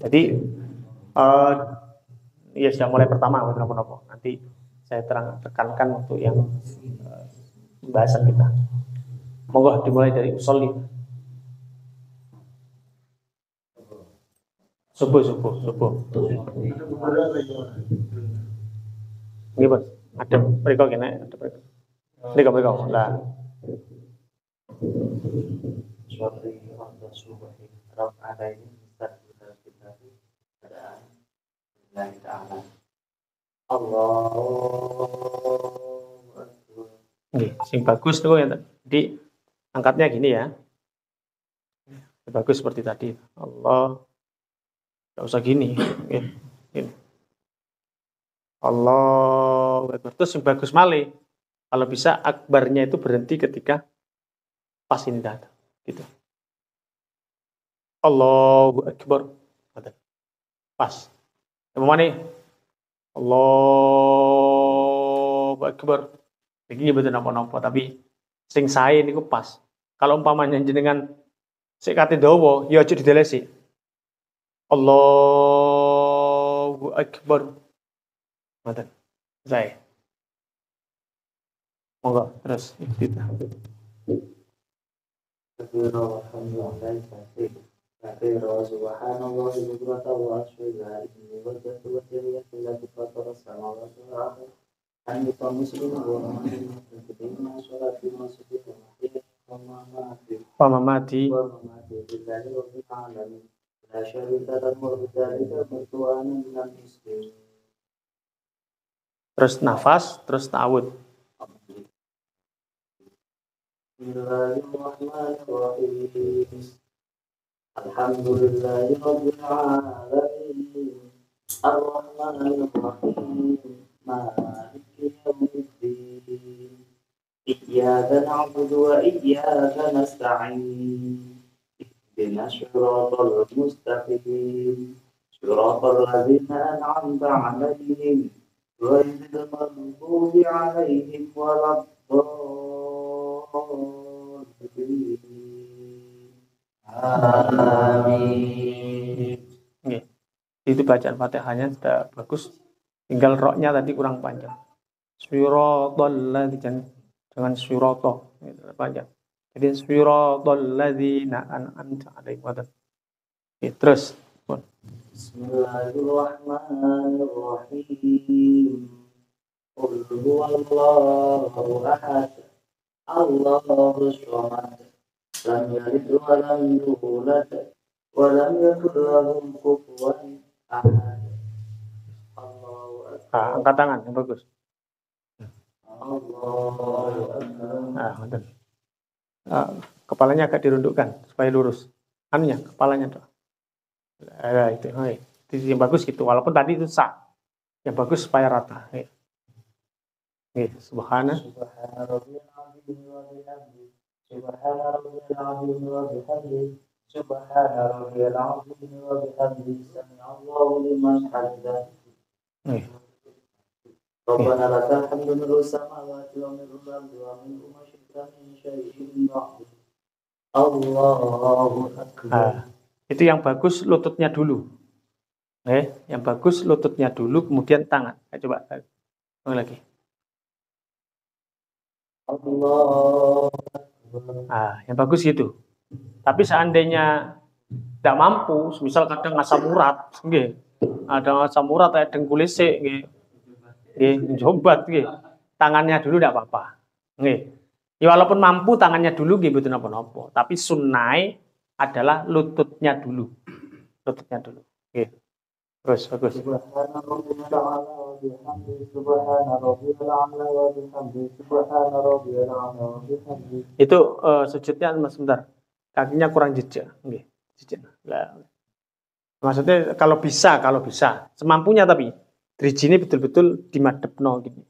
Jadi ya sudah mulai pertama nopo. Nanti saya tekankan untuk yang pembahasan kita. Monggo dimulai dari usul nih. Subuh. Ini bos, ada mereka kena, ada mereka lah. Suatu orang subuh roh ada ini bisa kita ada yang kita Allah. Sing bagus tuh ya. Jadi angkatnya gini ya. Bagus seperti tadi. Allah. Gak usah gini. Gini. Allah. Terus yang bagus malih. Kalau bisa akbarnya itu berhenti ketika pas ini datang. Gitu. Allahu Akbar. Pas. Yang mana nih? Allahu Akbar. Ini betul napa-napa tapi sing sae niku pas. Kalau umpamanya jenengan sik kate dawa, ya aja didelesi. Allahu Akbar. Ngoten. Sae. Monggo terus kita. كثيرا سبحان الله بكرة وأشهد إني وجدت وجهي التي فطر السماوات والأرض حنيفا مسلما ومن تدين صلاة المسجد Pamamati. لله رب العالمين لا شريك له وبذلك أمرت وأنا من المسلمين. Terus nafas, terus ta'awud. Bismillahirrahmanirrahim. Alhamdulillahi rabbil alamin. Ar-Rahmanir-Rahim. Maliki yaumiddin. Iyyaka na'budu wa iyyaka nasta'in. Ihdinas siratal mustaqim. Siratal ladzina an'amta 'alaihim ghairil maghdubi 'alaihim waladdallin. Amin. Oke. Itu bacaan Fatihahnya sudah bagus. Tinggal roknya tadi kurang panjang. Siratal ladzina, jangan sirata, panjang. Jadi siratal ladzina an'amta 'alaihim. Oke, terus. Bismillahirrahmanirrahim. Qul huwallahu ahad. Allahus samad. Lam yalid wa lam yulad wa lam yakul lahu kufuwan ahad. Allahu akbar. Angkat tangan yang bagus. Allahu akbar. Kepalanya agak dirundukkan supaya lurus. Anunya, kepalanya tuh. Itu yang bagus gitu. Walaupun tadi itu sah. Yang bagus supaya rata. Subhana. Subhana rabbiyal azim wa bihamdihi. Subhana rabbiyal azim wa bihamdihi. Subhana rabbiyal azim wa bihamdihi. Sami'allahu liman hamidah. Rabbana lakal hamdu mil'us samawati wa mil'ul ardi wa mil'u ma syi'ta min syai'in ba'd. Allahu akbar. Itu yang bagus lututnya dulu. Yang bagus lututnya dulu, kemudian tangan. Coba lagi. Allah. Nah, yang bagus gitu. Tapi seandainya tidak mampu, misal kadang asam urat, nggih. Ada asam urat kayak dengkulise, nggih. Nggih, njobat nggih. Tangannya dulu tidak apa-apa. Nggih. Ya walaupun mampu tangannya dulu nggih mboten napa-napa, tapi sunnah adalah lututnya dulu. Lututnya dulu. Nggih. Terus bagus. Subhana rabbiyal a'la wa bihamdihi subhana rabbiyal a'la wa bihamdihi subhana rabbiyal a'la wa bihamdihi. Itu sujudnya Mas sebentar. Kakinya kurang jejak, nggih. Jejak. Lah. Maksudnya kalau bisa, semampunya tapi drijine betul-betul dimadepno gitu.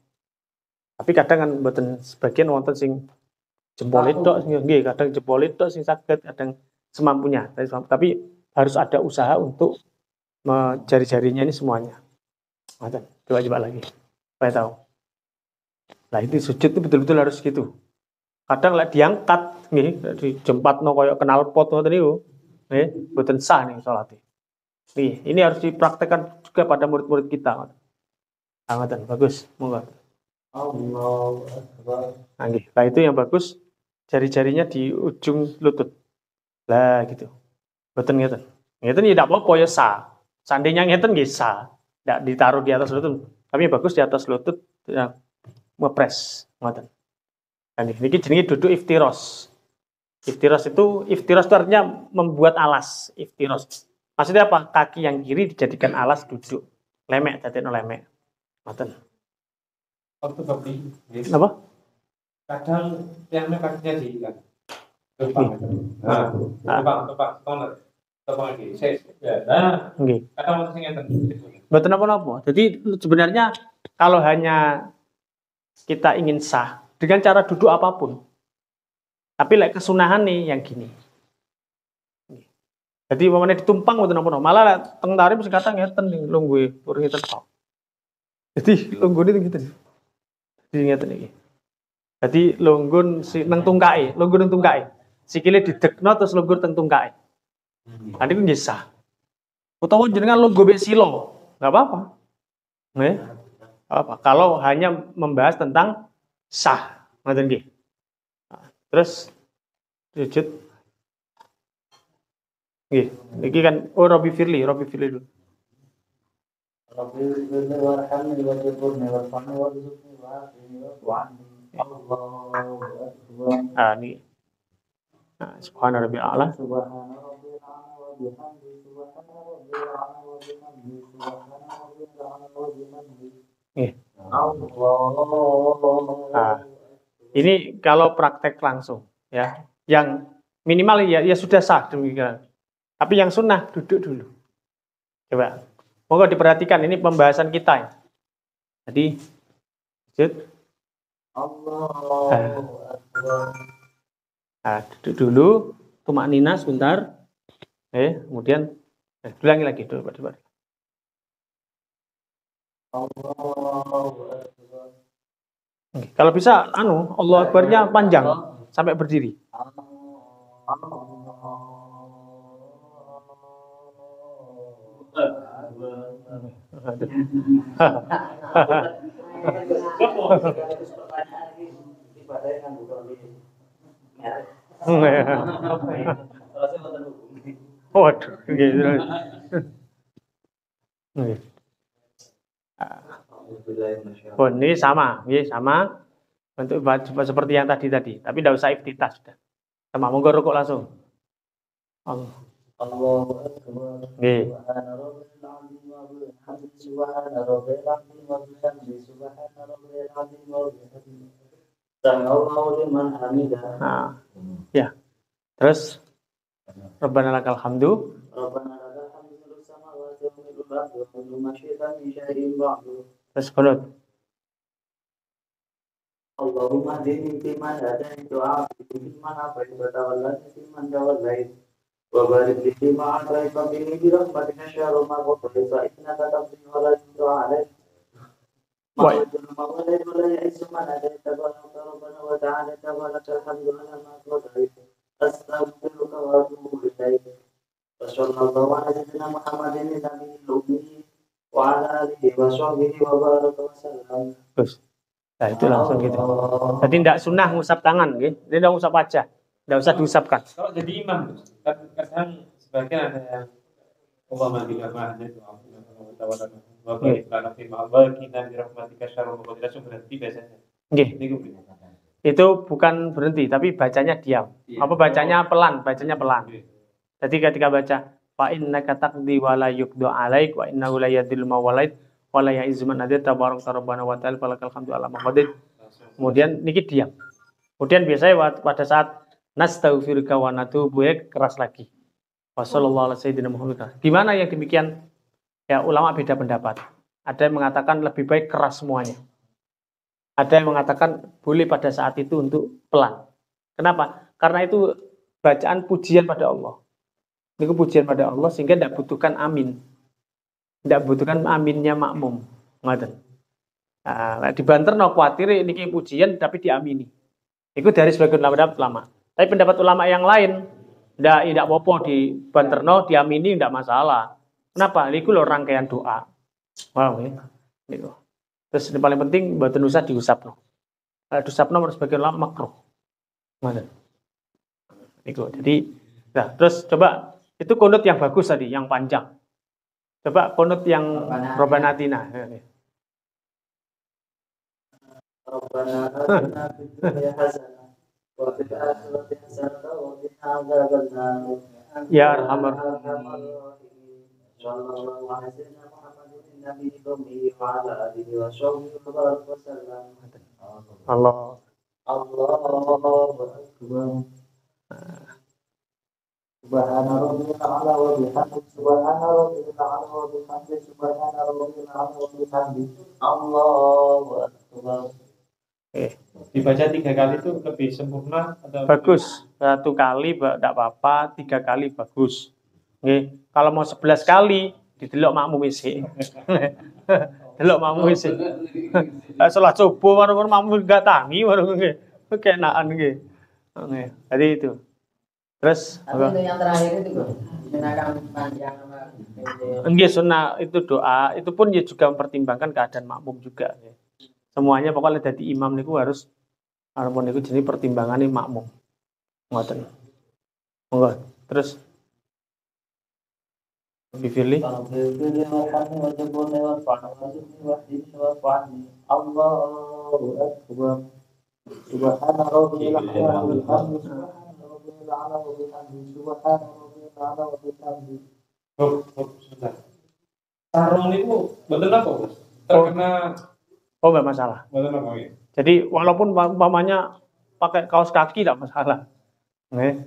Tapi kadang kan mboten sebagian wonten sing jempol tok nggih, kadang jempol tok sing saged, kadang semampunya. Tapi harus ada usaha untuk jari-jarinya ini semuanya. Ngoten. Coba lagi. Supaya tahu. Nah, itu sujud itu betul-betul harus gitu. Kadang lek diangkat nggih, dijempatno koyo knalpot ngoten niku. Nggih, mboten sah nih salate. Nih, ini harus dipraktekkan juga pada murid-murid kita. Ngoten, bagus. Monggo. Allahu Akbar. Nah, nggih. Nah, itu yang bagus jari-jarinya di ujung lutut. Lah gitu. Mboten ngeten. Ngeten ya tidak apa-apa ya sah. Seandainya ngeten nggih sah. Tidak ditaruh di atas lutut. Tapi bagus di atas lutut ya, ngepres. Ngoten. Nah, ini jenenge duduk iftiros. Iftiros itu artinya membuat alas. Iftiros. Maksudnya apa? Kaki yang kiri dijadikan alas duduk. Lemek, dadekno lemek. Ngoten. Waktu kopi, Apa? kadang tiangnya kakinya diikat. Tepang lagi. Nah, Nggih. kadang masih ngeten. Mboten napa-napa. Jadi sebenarnya kalau hanya kita ingin sah dengan cara duduk apapun. Tapi lek kesunahan nih yang gini. Jadi pamane ditumpang mboten napa-napa. Malah teng tarif sing kata ngeten ning lungguhe, pur ngeten tok. Jadi lunggune ngeten. Jadi ngeten iki. Jadi lunggun si nang tungkae, lungguh nang tungkae. Sikile didekno terus lungguh teng tungkae. Nanti ku nggih sah. Utawa jenengan lungguh mek silo, enggak apa-apa. Nggih. Apa? Kalau hanya membahas tentang sah, ngoten nggih. Terus sujud. Nggih, iki kan Robi Firly dulu. Rabbi firli warhamni wajburni warfa'ni warzuqni wa'afini wa'afni. Allahu Akbar. Ini. Nah, subhana rabbil a'la. Subhana rabbil a'la wa bihamdihi subhana rabbil a'la wa bihamdihi subhana rabbil a'la wa bihamdihi. Nggih. Allah. Nah, ini kalau praktek langsung ya. Yang minimal ya sudah sah demikian. Tapi yang sunnah duduk dulu. Coba. Moga diperhatikan ini pembahasan kita ya. Jadi sujud. Allahu Akbar. Nah, duduk dulu, tumak nina sebentar. Kemudian ulangi lagi dulu. Allahu Akbar. Kalau bisa Allah Akbar-nya panjang sampai berdiri. Waduh, gitu. Oh, ini sama, bentuk seperti yang tadi, tapi tidak usah iftitah sudah. Sama, monggo rukuk langsung. Allah. Allahu Akbar. Nggih. Subhana rabbil azim wa bihamdihi subhana rabbil azim wa bihamdihi. Sami'allahu liman hamidah. Nah, ya. Terus Rabbana lakal hamdu. Rabbana lakal hamdu fil samawati wa fil ardi wa kullu ma syi'ta min syai'in ba'du. Terus qunut. Allahumma hdini fiman hadayta wa afini fiman afayta wa tawallani fiman tawallait. Wa barik li fima a'tayta wa qini bi rahmatika syarra ma qadaita innaka taqdi wa la yuqda 'alaik. Ma'adul mawlid wa la ya'izzu man hadayta wa rabbana wa ta'ala wa lakal hamdu ala ma qadaita. Astaghfiruka wa atubu ilaik. Wa sallallahu ala sayyidina Muhammadin nabiyil ummi wa ala alihi wa sahbihi wa baraka wa sallam. Terus. Nah, itu langsung gitu. Jadi tidak sunnah ngusap tangan, gitu. Jadi tidak ngusap wajah, tidak usah diusapkan. Kalau jadi imam, kan kadang sebagian ada yang umpama di kamar itu berhenti biasanya. Itu bukan berhenti, tapi bacanya diam. Apa bacanya pelan? Bacanya pelan. Jadi ketika baca fa innaka taqdi wa la yuqda 'alaik wa innahu la yadhillu ma walait wa la ya'izzu man adait tabarak rabbana wa ta'ala falakal hamdu ala ma qadait. Kemudian niki diam. Kemudian biasanya pada saat nastaghfiruka wa natubu keras lagi. Wassallallahu ala sayyidina Muhammad. Di mana yang demikian? Ya ulama beda pendapat. Ada yang mengatakan lebih baik keras semuanya. Ada yang mengatakan boleh pada saat itu untuk pelan. Kenapa? Karena itu bacaan pujian pada Allah. Ini pujian pada Allah sehingga tidak butuhkan amin. Tidak butuhkan aminnya makmum. Ngoten. Nah, di banter no kuatir ini pujian tapi diamini. Itu dari sebagian ulama. Tapi pendapat ulama yang lain tidak apa-apa di banter no diamini tidak masalah. Kenapa? Itu loh rangkaian doa. Wow, ya. Itu. Terus yang paling penting mboten usah diusapno. Diusapno menurut sebagian ulama makruh. Ngoten. Itu. Jadi nah, terus coba itu kunut yang bagus tadi, yang panjang. Coba kunut yang Robbana atina. Rabbana atina fid dunya hasanah wa fil akhirati hasanah wa qina adzabannar. Ya Arhamar. Sallallahu alaihi Muhammadin nabiyyi ummi wa ala alihi wa sahbihi wa sallam. Allah. Allahu akbar. Subhana rabbiyal a'la wa bihamdihi subhana rabbiyal a'la wa bihamdihi subhana rabbiyal a'la wa bihamdihi Allahu akbar. Dibaca 3 kali itu lebih sempurna atau Bagus. 1 kali tidak apa-apa, 3 kali bagus. Nggih. Kalau mau 11 kali didelok makmum isi. Delok makmum isi. Salat subuh baru makmum enggak tangi baru nggih. Kenaan nggih. Nggih. Jadi itu. Terus Tapi yang terakhir itu gunakan panjang apa? nggih sunnah itu doa, itu pun ya juga mempertimbangkan keadaan makmum juga. Semuanya pokoknya jadi imam niku harus harmon niku jadi pertimbangannya makmum. Ngoten. Monggo. Terus dipilih Allahu akbar. Subhana rabbiyal a'la wa bihamdihi subhana rabbiyal a'la wa bihamdihi. sebentar. Sarung itu betul apa, Bos? Terkena nggak masalah. betul apa ya? Jadi walaupun umpamanya pakai kaos kaki tidak masalah. Nih.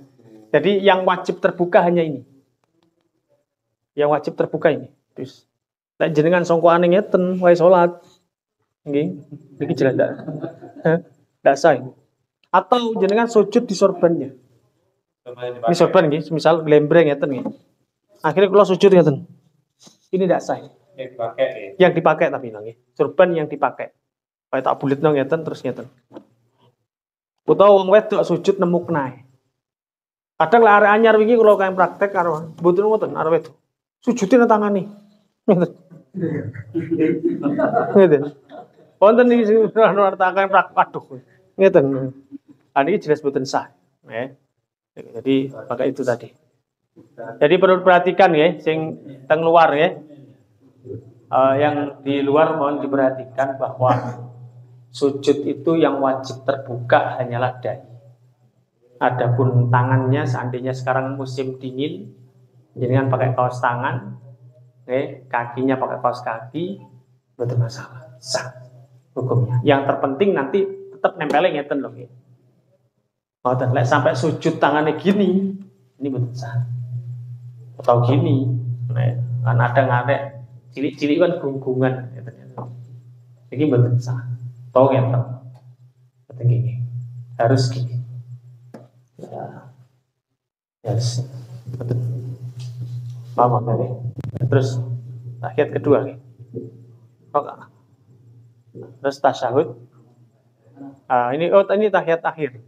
Jadi yang wajib terbuka hanya ini. Yang wajib terbuka ini. Terus nek jenengan songkoane ngeten wae salat. Nggih. Iki jelas ndak. Ndak sah. Atau jenengan sujud di sorbannya. Ini sorban nggih, misal glembreng ngeten nggih. Akhirnya kula sujud ngeten. Ini ndak sah. Yang dipakai ya. Yang dipakai tapi nggih. Sorban yang dipakai. Kayak tak bulitno ngeten terus ngeten. Utawa wong wedok sujud nemu kenae. Kadang lah arek anyar wingi kula kae praktek karo mboten ngoten arek wedok. Sujudin tangani. Ngeten. Ngeten. Wonten iki ora tak praktek aduh. Ngeten. Ini jelas mboten sah. Jadi maka itu tadi. Jadi perlu perhatikan ya, sing teng luar ya. Yang di luar mohon diperhatikan bahwa sujud itu yang wajib terbuka hanyalah dahi. Adapun tangannya seandainya sekarang musim dingin, jangan pakai kaos tangan, kakinya pakai kaos kaki, betul masalah, sah hukumnya. Yang terpenting nanti tetap nempelin ngeten loh. Oh, sampai sujud tangannya gini, ini betul sah. Atau gini, kan ada ngarek cilik-cilik kan gunggungan, ini betul sah. Tahu ngeten, gini, harus gini. Yes. Paham ya? Terus tahiyat kedua nih. Terus tasyahud. Ini tahiyat akhir.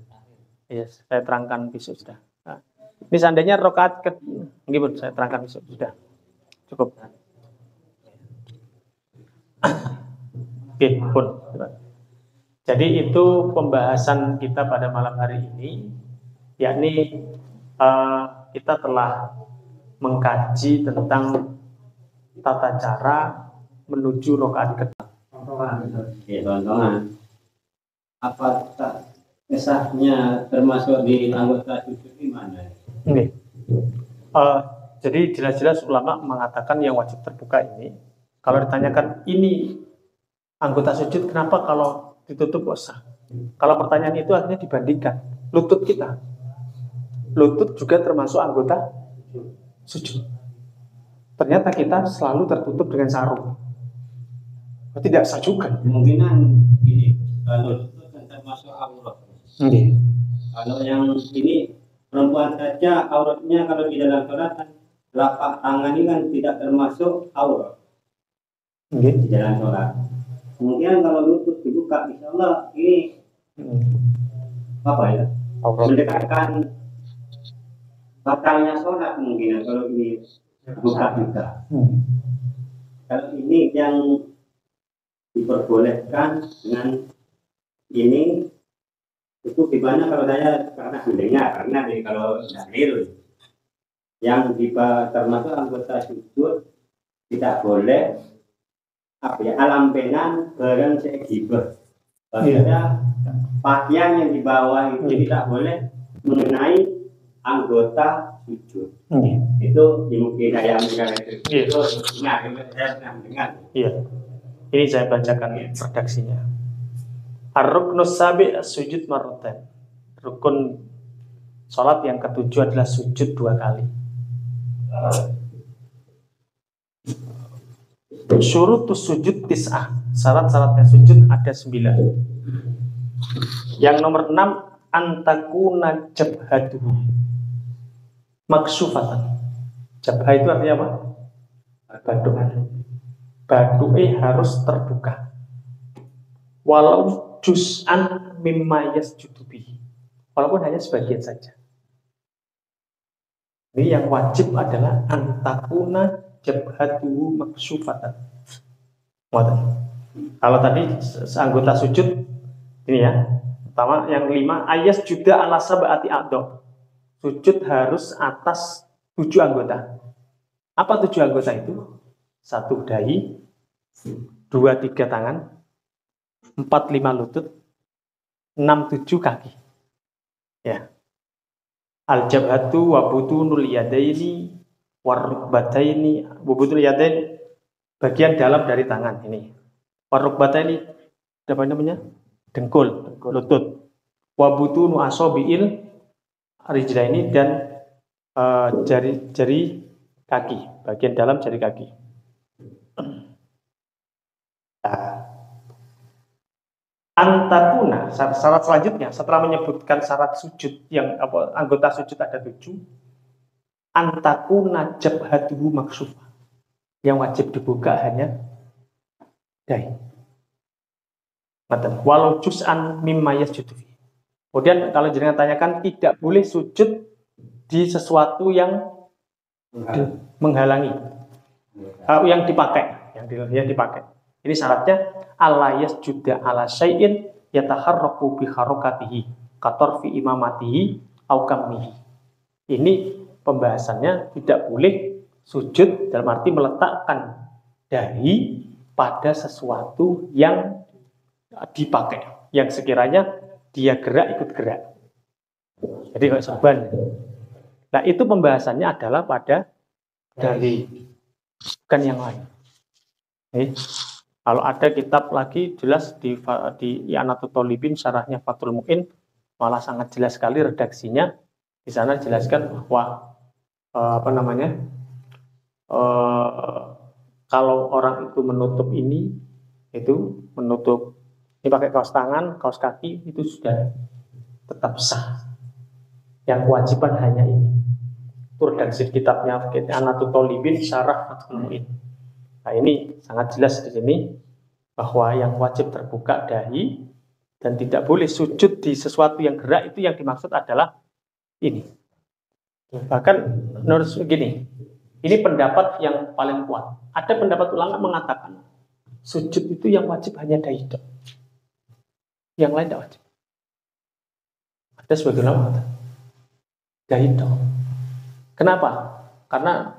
Yes, saya terangkan besok sudah. Ini seandainya rakaat gimana? Saya terangkan besok sudah. Cukup. Oke, pun. Jadi itu pembahasan kita pada malam hari ini, yakni kita telah mengkaji tentang tata cara menuju rakaat kedua. Contohan. Apa kesahnya termasuk di anggota sujud di mana? Oke. Jadi jelas-jelas ulama mengatakan yang wajib terbuka ini, kalau ditanyakan ini anggota sujud, kenapa kalau ditutup kok sah? Kalau pertanyaan itu akhirnya dibandingkan lutut kita. Lutut juga termasuk anggota sujud. Ternyata kita selalu tertutup dengan sarung. Tidak sah juga. Kemungkinan ini kalau itu kan termasuk aurat. Kalau yang ini perempuan saja auratnya kalau di dalam sholat kan telapak tangan ini kan tidak termasuk aurat di dalam sholat. Kemungkinan kalau lutut dibuka, insya Allah ini apa ya? Mendekatkan batalnya sholat mungkin kalau ini buka juga. Kalau ini yang diperbolehkan dengan ini itu gimana kalau saya karena mendengar kalau dalil yang termasuk anggota sujud tidak boleh alampenan bareng segibah. Maksudnya pakaian yang di bawah itu tidak boleh mengenai anggota sujud. Itu mungkin saya mendengar itu. Itu saya pernah mendengar. Iya. Ini saya bacakan redaksinya. Ar-ruknus sabi' sujud marratan. Rukun salat yang ketujuh adalah sujud 2 kali. Syurutus sujud tis'ah. Syarat-syaratnya sujud ada 9. Yang nomor 6, antakuna jabhatuhu maksufatan. Jabhah itu artinya apa? Badu'i harus terbuka. Walau juz'an mimma yasjudu bihi. Walaupun hanya sebagian saja. Ini yang wajib adalah antakuna jabhatuhu maksufatan. Kalau tadi anggota sujud ini ya. Pertama yang 5, ayas juda ala sab'ati a'dha. Sujud harus atas 7 anggota. Apa 7 anggota itu? 1 dahi, 2-3 tangan, 4-5 lutut, 6-7 kaki. Ya. Al-jabhatu wa butunul yadaini warukbataini. Butunul yadaini bagian dalam dari tangan ini. Warukbataini apa namanya? Dengkul, lutut. Wa butunu asabiil rijlaini dan jari-jari kaki, bagian dalam jari kaki. Antakuna, syarat selanjutnya setelah menyebutkan syarat sujud yang anggota sujud ada 7, antakuna jabhatuhu maksufah. Yang wajib dibuka hanya dahi. Walau juz'an mimma yasjudu fi. Kemudian kalau jenengan tanyakan, tidak boleh sujud di sesuatu yang menghalangi, yang dipakai, yang dipakai. Ini syaratnya alla yasjuda ala syai'in yataharraku bi harakatihi katorfi imamatihi au kammihi. Ini pembahasannya tidak boleh sujud dalam arti meletakkan dahi pada sesuatu yang dipakai, yang sekiranya dia gerak ikut gerak. Jadi kayak sorban. Nah, itu pembahasannya adalah pada dari bukan yang lain. Kalau ada kitab lagi jelas di I'anatul Thalibin syarahnya Fathul Mu'in malah sangat jelas sekali redaksinya. Di sana jelaskan bahwa kalau orang itu menutup ini pakai kaos tangan, kaos kaki itu sudah tetap sah. Yang kewajiban hanya ini. Itu redaksi kitabnya I'anatul Thalibin syarah Fathul Mu'in. Nah, ini sangat jelas di sini bahwa yang wajib terbuka dahi dan tidak boleh sujud di sesuatu yang gerak, itu yang dimaksud adalah ini. Bahkan menurut begini, ini pendapat yang paling kuat. Ada pendapat ulama mengatakan sujud itu yang wajib hanya dahi. yang lain tidak wajib. Ada sebagian ulama kata dai dong. Kenapa? Karena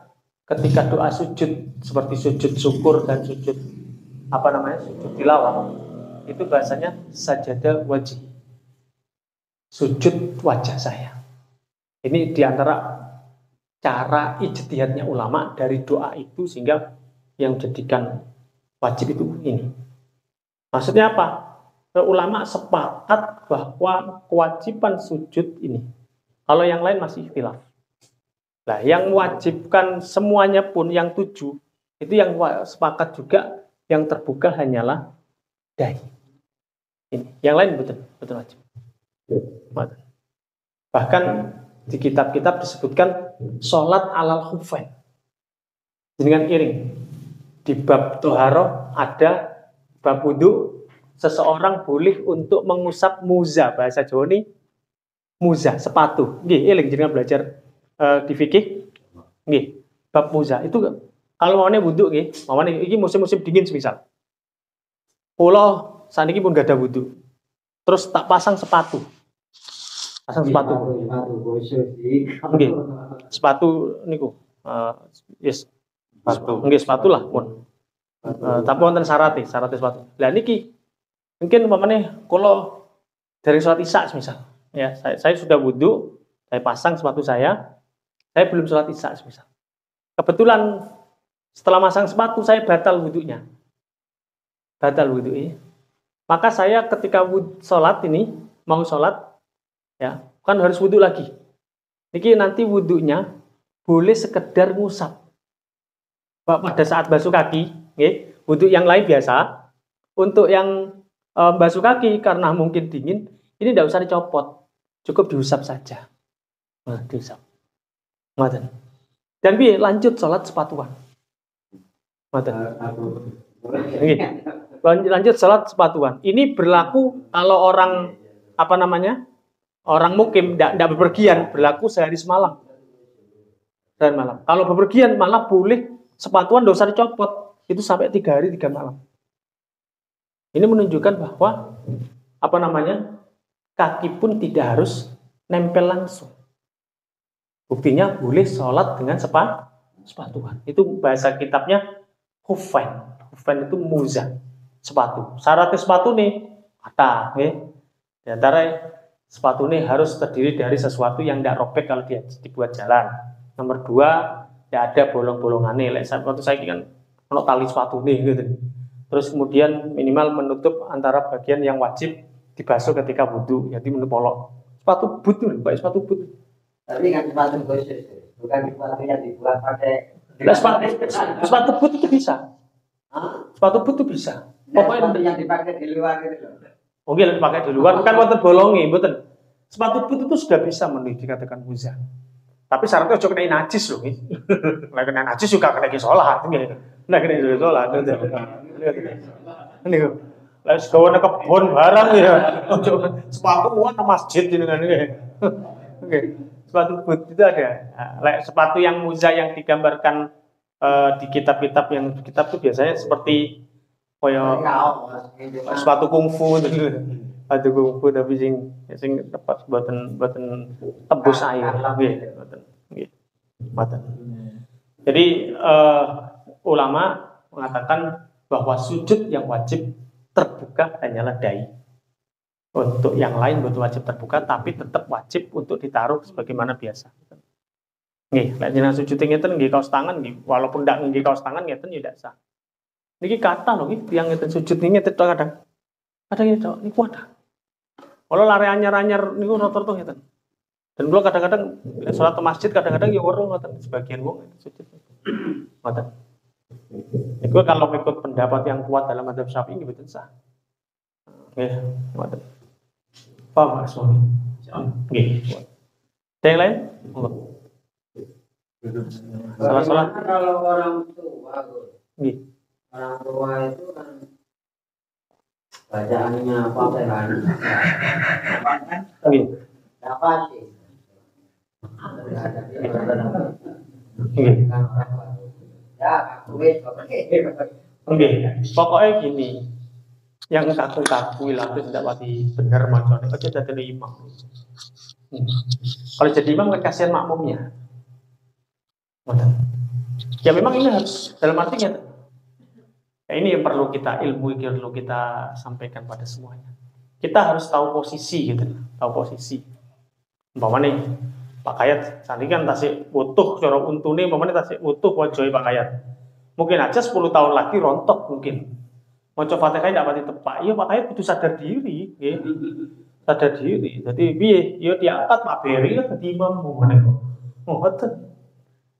ketika doa sujud seperti sujud syukur dan sujud sujud tilawah itu bahasanya sajadah wajib, sujud wajah saya. Ini diantara cara ijtihadnya ulama dari doa itu sehingga yang menjadikan wajib itu ini. Maksudnya apa? Ulama sepakat bahwa kewajiban sujud ini. Kalau yang lain masih khilaf. Nah, yang wajibkan semuanya pun yang 7 itu yang sepakat juga yang terbuka hanyalah dai. Ini. Yang lain betul wajib. Bahkan di kitab-kitab disebutkan sholat alal khufain dengan iring. Di bab toharoh ada bab wudu, seseorang boleh untuk mengusap muza, bahasa Jawa ini muza, sepatu. Nggih, eling jenengan belajar di fikih. Nggih, bab muza itu kalau maunya wudu nggih, maunya iki musim-musim dingin semisal. Kula saniki pun gak ada wudu. Terus tak pasang sepatu. Pasang sepatu. Nggih. Sepatu niku. Yes. Sepatu. Nggih, sepatu lah pun. Tapi wonten syaratnya sepatu. Lah niki mungkin umpamane kula dari sholat Isya semisal. Ya, saya sudah wudu, saya pasang sepatu saya belum sholat Isya semisal. Kebetulan setelah masang sepatu saya batal wudunya. Maka saya ketika sholat ini mau sholat ya kan harus wudu lagi. Niki nanti wudunya boleh sekedar ngusap. Pada saat basuh kaki, wudu yang lain biasa. Untuk yang basuh kaki karena mungkin dingin, ini tidak usah dicopot, cukup diusap saja. Nah, diusap. Dan lanjut sholat sepatuan. Lanjut sholat sepatuan. Ini berlaku kalau orang orang mukim tidak bepergian, berlaku sehari semalam. Kalau bepergian malah boleh sepatuan tidak usah dicopot, itu sampai 3 hari 3 malam. Ini menunjukkan bahwa kaki pun tidak harus nempel langsung. Buktinya boleh sholat dengan sepatuan. Itu bahasa kitabnya khufain. Khufain itu muza, sepatu. Syaratnya sepatu nih kata, di antara sepatu ini harus terdiri dari sesuatu yang tidak robek kalau dia dibuat jalan. Nomor 2, tidak ada bolong-bolongannya. Sepatu saya kan kalau tali sepatu nih gitu. Terus kemudian minimal menutup antara bagian yang wajib dibasuh ketika wudu, jadi menutup polok. Sepatu boot nih, sepatu boot. Tapi kan sepatu khusus, bukan sepatu yang dibuat pakai. Sepatu boot itu bisa. Sepatu boot itu bisa. Pokoknya yang dipakai di luar gitu loh. Mungkin dipakai di luar, kan wonten bolongi, mboten. Sepatu boot itu sudah bisa dikatakan muza. Tapi syaratnya ojo kena najis loh. Nek kena najis juga kena sholat. Nek kena sholat. Ini lah segawane kebon barang ya. Sepatu kuat ke masjid ini kan. Oke. Sepatu boot itu ada. Sepatu yang muza yang digambarkan di kitab-kitab itu biasanya seperti sepatu kungfu gitu. Sepatu kungfu tapi sing tepat buatan tembus air nggih. Jadi ulama mengatakan bahwa sujud yang wajib terbuka hanyalah dai. Untuk yang lain betul wajib terbuka, tapi tetap wajib untuk ditaruh sebagaimana biasa. Nggih, lek jenengan sujud ngeten nggih kaos tangan nggih, walaupun ndak nggih kaos tangan ngeten ya ndak sah. Niki kata lho nggih tiyang ngeten sujud ngeten kadang. Kadang ini tok niku ada. Kalau lari anyar-anyar niku rata-rata ngeten. Dan kula kadang-kadang salat ke masjid kadang-kadang ya weruh ngoten sebagian wong sujud. Ngoten. Itu kalau ikut pendapat yang kuat dalam mazhab Syafi'i nggih betul sah. Nggih, ngoten. Paham Mas Suami? Nggih. Ada yang lain? Salat-salat kalau orang tua, nggih. Orang tua itu kan bacaannya apa kan? Nggih. Apa sih? Nggih. Ya, aku wis Nggih. Pokoknya gini. Yang kaku-kaku lah itu tidak pati bener macamnya. Aja jadi imam. Kalau jadi imam kan kasihan makmumnya. Ya memang ini harus dalam artinya. Ya, ini yang perlu kita ilmu, perlu kita sampaikan pada semuanya. Kita harus tahu posisi gitu, tahu posisi. Umpamanya Pak Kayat, tadi kan tasik utuh, cara untune, umpamanya tasik utuh wajoi Pak Kayat. Mungkin aja 10 tahun lagi rontok mungkin. Mau coba Fatihah tidak pati tepak. Iya Pak Kayat butuh sadar diri, ya. Sadar diri. Jadi piye, yo diangkat Pak Beri lah jadi imam umpamanya. Oh betul.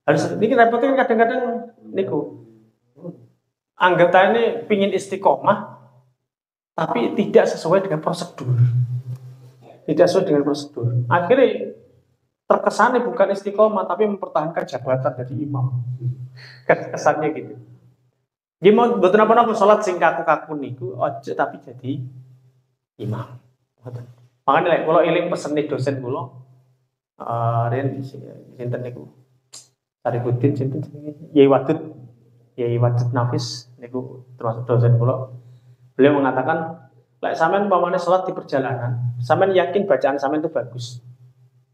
Harus ini repotnya kadang-kadang niku. Anggap ini pingin istiqomah, tapi tidak sesuai dengan prosedur. Tidak sesuai dengan prosedur. Akhirnya terkesannya bukan istiqomah, tapi mempertahankan jabatan jadi imam. Kesannya gitu. Dia mau betul apa sholat sing kaku-kaku niku, ojo tapi jadi imam. Makanya kalau iling pesen nih dosen kula, Rian sinten niku, Sarifudin sinten Yai Wadud Nafis niku termasuk dosen kula. Beliau mengatakan, lek sampean umpamane sholat di perjalanan, sampean yakin bacaan sampean itu bagus.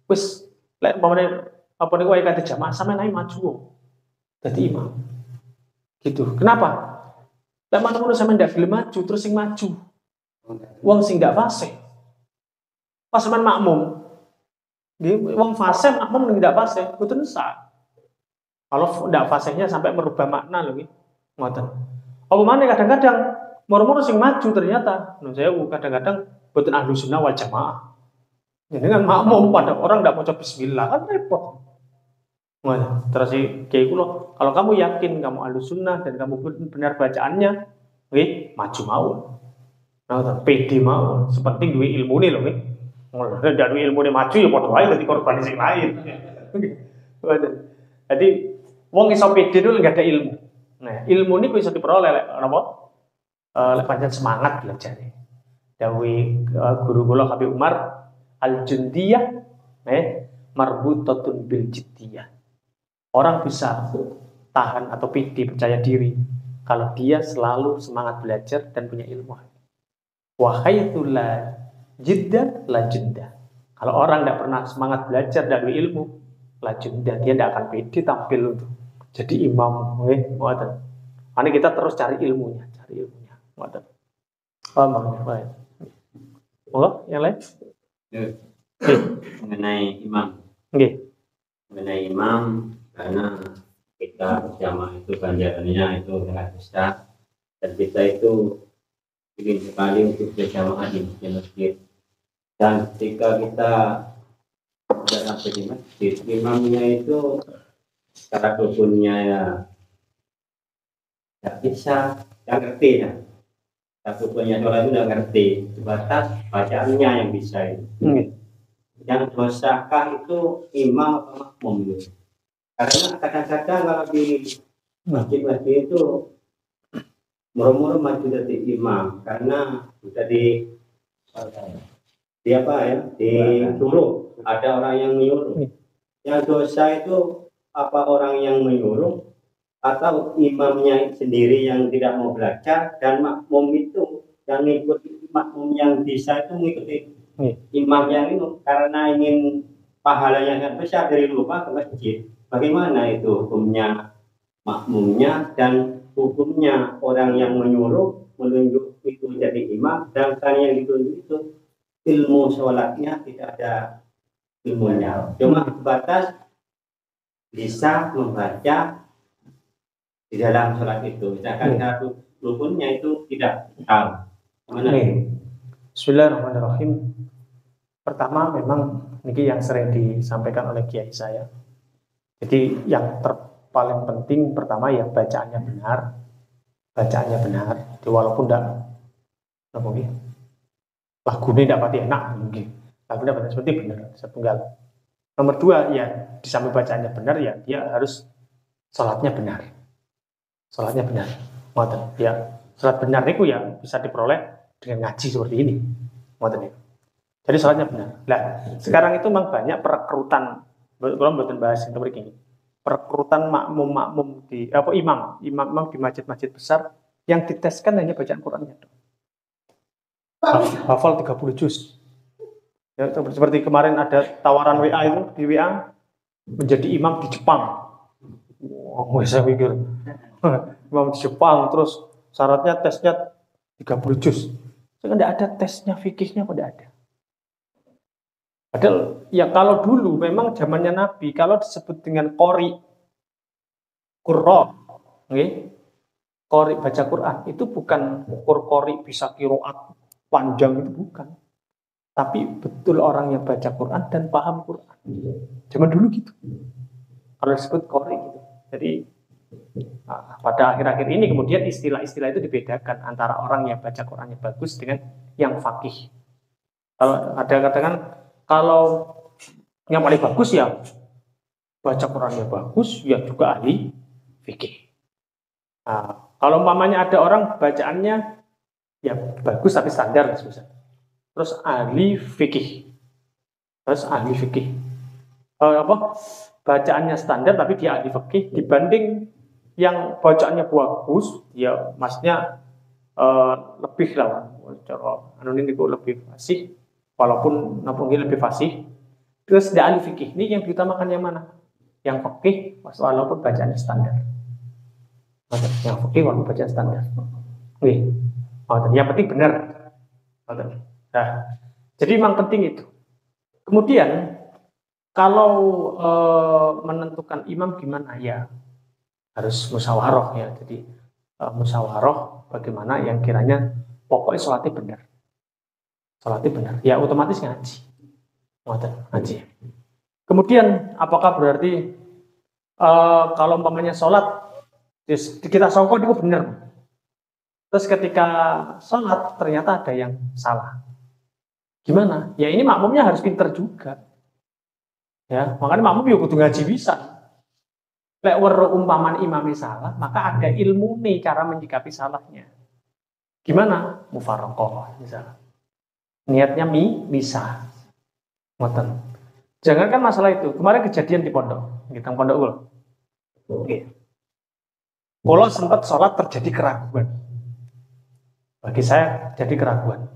Wis lek umpamane apa niku wae kate jamaah sampean ae maju. Dadi imam. Gitu. Kenapa? Lek manungsa sampean ndak gelem maju terus sing maju. Wong sing ndak fasih. Pas sampean makmum. Nggih, wong fasih makmum ning ndak fasih, mboten sah. Kalau ndak fasihnya sampai merubah makna lho nggih. Ngoten. Apa maneh kadang-kadang moro-moro sing maju ternyata nun saya kadang-kadang mboten ahlu sunnah wal jamaah. Ya dengan makmum pada orang ndak maca bismillah kan repot. Nah, terus kayak kulo, kalau kamu yakin kamu ahlu sunnah dan kamu benar bacaannya, wih maju mawon. Nah, pede mawon. Sepenting duwe ilmu nih loh, wih. Dari duwe ilmu nih maju ya podo aja jadi korban sing lain. Jadi, wong iso pede dulu nggak ada ilmu. Nah, ilmu ini bisa diperoleh, apa? Pancen semangat belajar. Dawi guru kulo Habib Umar al-Jundiyah, marbutatun bil jiddiyah. Orang bisa tahan atau pede percaya diri kalau dia selalu semangat belajar dan punya ilmu. Wa haitsu la jidda la junda. Kalau orang tidak pernah semangat belajar dan ilmu, la junda, dia tidak akan pede tampil untuk jadi imam. Ngoten. Karena kita terus cari ilmunya, Ngoten. Paham Bang? Oh, yang lain? Mengenai imam. Nggih. Mengenai imam, karena kita berjamaah itu ganjarannya itu sangat besar dan kita itu ingin sekali untuk berjamaah di masjid. Dan ketika kita sudah sampai di masjid, imamnya itu cara rukunnya ya tidak bisa, tidak ngerti ya. Cara rukunnya sholat itu tidak ngerti, sebatas bacaannya yang bisa itu. Yang dosakah itu imam atau makmum itu? Karena kadang-kadang kalau di masjid-masjid itu murmur maju dari imam karena sudah disuruh, ada orang yang menyuruh. Yang dosa itu apa orang yang menyuruh atau imamnya sendiri yang tidak mau belajar dan makmum itu yang mengikuti makmum yang bisa itu mengikuti imam yang itu karena ingin pahalanya yang besar dari rumah ke masjid. Bagaimana itu hukumnya makmumnya dan hukumnya orang yang menyuruh menunjuk itu jadi imam dan karena yang ditunjuk itu ilmu sholatnya tidak ada ilmunya, cuma batas bisa membaca di dalam sholat itu. Misalkan satu rukunnya itu tidak tahu. Bismillahirrahmanirrahim. Pertama memang ini yang sering disampaikan oleh kiai saya. Jadi yang paling penting pertama ya bacaannya benar. Jadi walaupun lagunya tidak pati enak mungkin. Lagunya benar seperti benar setunggal. Nomor dua ya di samping bacaannya benar ya dia harus sholatnya benar. Ngoten ya. Sholat benar itu ya bisa diperoleh dengan ngaji seperti ini. Ngoten ya. Jadi sholatnya benar. Nah, sekarang itu memang banyak perekrutan. Kalau mboten bahas yang begini. Perekrutan makmum di imam di masjid-masjid besar yang diteskan hanya bacaan Qur'annya. hafal 30 juz. Ya, seperti kemarin ada tawaran WA itu di WA menjadi imam di Jepang. Wah, saya pikir imam di Jepang terus syaratnya tesnya 30 juz. Saya enggak ada tesnya fikihnya kok enggak ada. Padahal ya kalau dulu memang zamannya Nabi kalau disebut dengan qori qurra, okay? Qori baca Quran itu bukan ukur qori bisa qiraat panjang itu bukan. Tapi betul orang yang baca Quran dan paham Quran. Zaman dulu gitu. Kalau disebut qori gitu. Jadi pada akhir-akhir ini kemudian istilah-istilah itu dibedakan antara orang yang baca Qurannya bagus dengan yang faqih. Kalau ada katakan kalau yang paling bagus ya baca Qurannya bagus ya juga ahli fikih. Nah, kalau umpamanya ada orang bacaannya ya bagus tapi standar susah. Terus ahli fikih. Bacaannya standar tapi dia ahli fikih dibanding yang bacaannya bagus, ya maksudnya lebih lah, cara anonim itu lebih fasih, walaupun napungnya lebih fasih. Terus dia ahli fikih, ini yang diutamakan yang mana? Yang fikih, walaupun bacaannya standar. Yang fikih walaupun bacaan standar. Yang penting benar. Nah, jadi memang penting itu. Kemudian kalau menentukan imam gimana ya harus musyawarah ya. Jadi musyawarah bagaimana yang kiranya pokoknya sholatnya benar. Sholatnya benar. Ya otomatis ngaji. Kemudian apakah berarti kalau umpamanya sholat kita sangka itu benar. Terus ketika sholat ternyata ada yang salah. Gimana? Ya ini makmumnya harus pinter juga. Ya, makanya makmum ya kudu ngaji bisa. Lek weruh umpaman imamnya salah, maka ada ilmu nih cara menyikapi salahnya. Gimana? Mufaraqah misalnya. Niatnya misah. Ngoten. Jangan kan masalah itu. Kemarin kejadian di pondok, kita pondok ul. Oke. Kalau sempat sholat terjadi keraguan. Bagi saya jadi keraguan.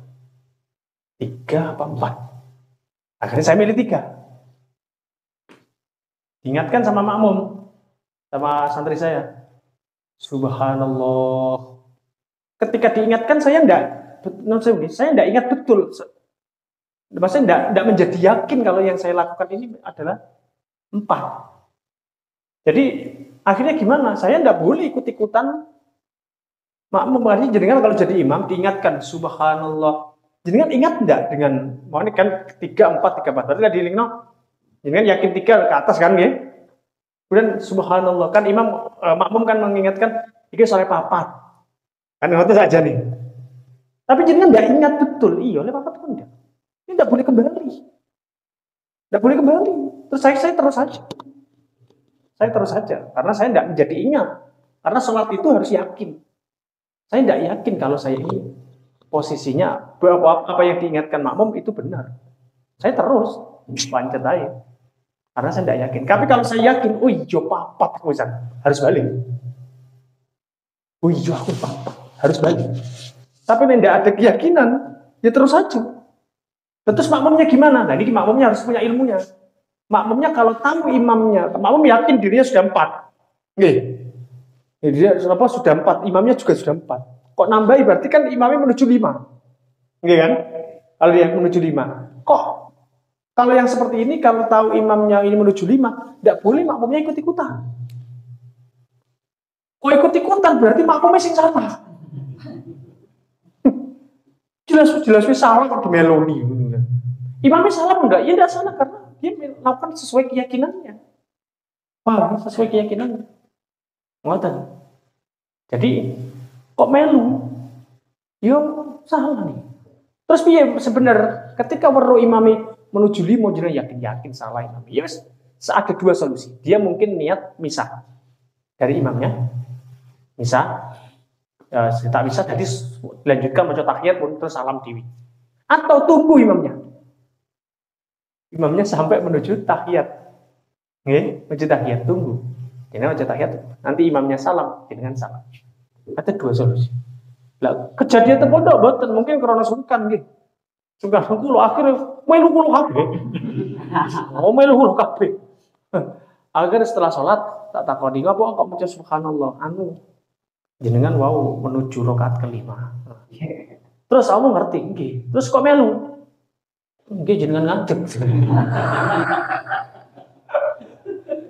3 apa 4. Akhirnya saya milih 3. Diingatkan sama makmum, sama santri saya. Subhanallah. Ketika diingatkan saya enggak ingat betul. Maksudnya enggak menjadi yakin kalau yang saya lakukan ini adalah 4. Jadi akhirnya gimana? Saya enggak boleh ikut-ikutan makmum. Artinya jenengan kalau jadi imam diingatkan subhanallah. Jenengan ingat enggak dengan mau ini kan 3 4 3 4. Tadi di lingno jenengan yakin 3 ke atas kan ya? Kemudian subhanallah kan imam makmum kan mengingatkan iki sore papat. Kan ngoten saja nih. Tapi jenengan enggak ingat betul. Iya, oleh papat pun enggak. Ini enggak boleh kembali. Enggak boleh kembali. Terus saya terus saja. Saya terus saja karena saya enggak menjadi ingat. Karena sholat itu harus yakin. Saya enggak yakin kalau saya ini posisinya bahwa apa yang diingatkan makmum itu benar. Saya terus pancet aja. Karena saya tidak yakin. Tapi kalau saya yakin, oh iya papat harus balik. Oh iya aku papat, harus balik. Tapi tidak ada keyakinan, ya terus saja. Terus makmumnya gimana? Nah ini makmumnya harus punya ilmunya. Makmumnya kalau tahu imamnya, makmum yakin dirinya sudah 4. Nggih. Dia sudah 4, imamnya juga sudah 4. Kok nambahi berarti kan imamnya menuju 5. Nggih kan? Kalau dia menuju 5. Kok kalau yang seperti ini kalau tahu imamnya ini menuju 5, tidak boleh makmumnya ikut-ikutan. Kok ikut-ikutan berarti makmumnya sing salah. Jelas salah kok dimeloni. Imamnya salah enggak? Ya enggak salah karena dia melakukan sesuai keyakinannya. Paham? Sesuai keyakinannya. Ngoten. Jadi kok melu? Yo salah nih. Terus piye sebenarnya ketika weruh imami menuju 5 jenengan yakin salah imam. Ya wis, ada 2 solusi. Dia mungkin niat misah dari imamnya. Misah tak bisa jadi dilanjutkan baca tahiyat pun terus salam dewi. Atau tunggu imamnya. Imamnya sampai menuju tahiyat. Nggih, menuju tahiyat tunggu. Jenengan baca tahiyat, nanti imamnya salam, jenengan salam. Ada 2 solusi. Lah kejadian teng pondok mboten mungkin karena sungkan nggih. Sungkan kula akhirnya melu kula kabeh. Oh melu kula kabeh. Akhirnya setelah sholat tak takoni apa kok maca subhanallah jenengan wow menuju rakaat kelima. Terus aku ngerti nggih. Terus kok melu? Nggih jenengan ngadeg.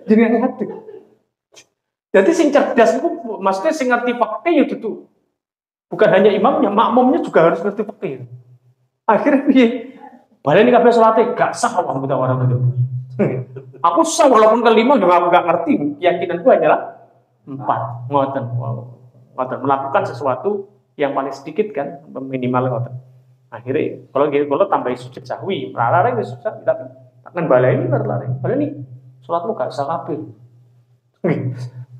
Jenengan ngadeg. Jadi sing cerdas itu maksudnya sing ngerti fikih ya itu. Bukan hanya imamnya, makmumnya juga harus ngerti fikih. Akhirnya piye? Baleni kabeh salate gak sah wong orang itu. Aku sah walaupun kelima juga aku gak ngerti. Keyakinanku hanyalah 4. Ngoten. Ngoten melakukan sesuatu yang paling sedikit kan minimal ngoten. Akhirnya kalau tambahin sujud sahwi, larang wis susah tapi akan baleni larang. Baleni salatmu gak sah kabeh.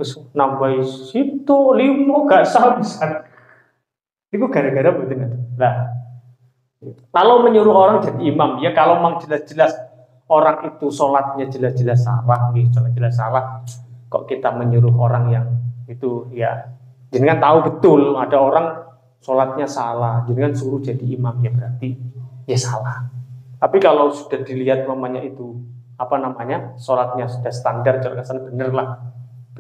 Terus nambahi situ 5 gak sah bisa. Itu gara-gara betul. Nah, kalau menyuruh orang jadi imam, ya kalau memang jelas-jelas orang itu sholatnya jelas-jelas salah, jelas-jelas salah, kok kita menyuruh orang yang itu ya, jenengan tahu betul ada orang sholatnya salah, jenengan suruh jadi imam ya berarti ya salah. Tapi kalau sudah dilihat namanya itu apa namanya sholatnya sudah standar, kesan bener lah,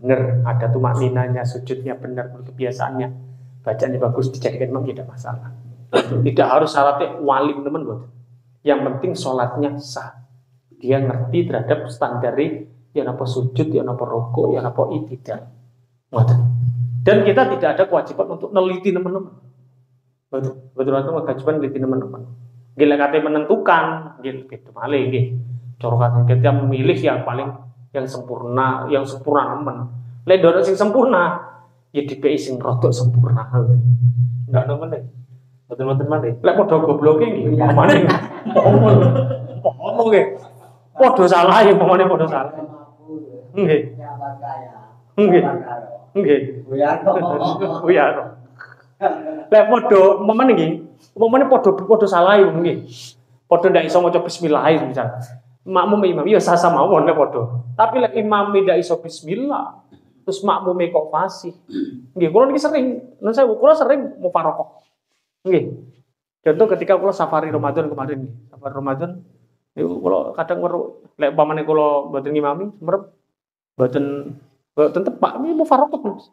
bener ada tumak ninanya, sujudnya benar, kebiasaannya. Bacaannya bagus dijadikan imam tidak masalah. Tidak harus syaratnya wali teman-teman. Yang penting sholatnya sah. Dia ngerti terhadap standar yang apa sujud, yang apa rukuk, yang apa i'tidal. Dan kita tidak ada kewajiban untuk neliti teman-teman. Betul kewajiban neliti teman-teman. Gila kata menentukan, gitu malih gitu. Corokan kita memilih yang paling yang sempurna teman. Ledor sing sempurna. Ya DPI sing rodok sempurna. Enggak nemen deh. Teman-teman deh. Lek padha gobloke nggih, pamane. Ngomong nggih. Padha salah ya pamane padha salah. Nggih. Nggih. Nggih. Buyar. Lek padha pamane nggih. Pamane padha salah ya nggih. Padha ndak iso maca bismillah misal. Makmum imam ya sah-sah mawon lek padha. Tapi lek imam ndak iso bismillah terus makmume kok fasih. Nggih, kula niki sering, kula sering mufarokoh. Nggih. Contoh ketika kula safari Ramadan kemarin nggih. Safari Ramadan niku kula kadang weruh lek pamane kula mboten ngimami, merep mboten tepak niki mufarokoh terus.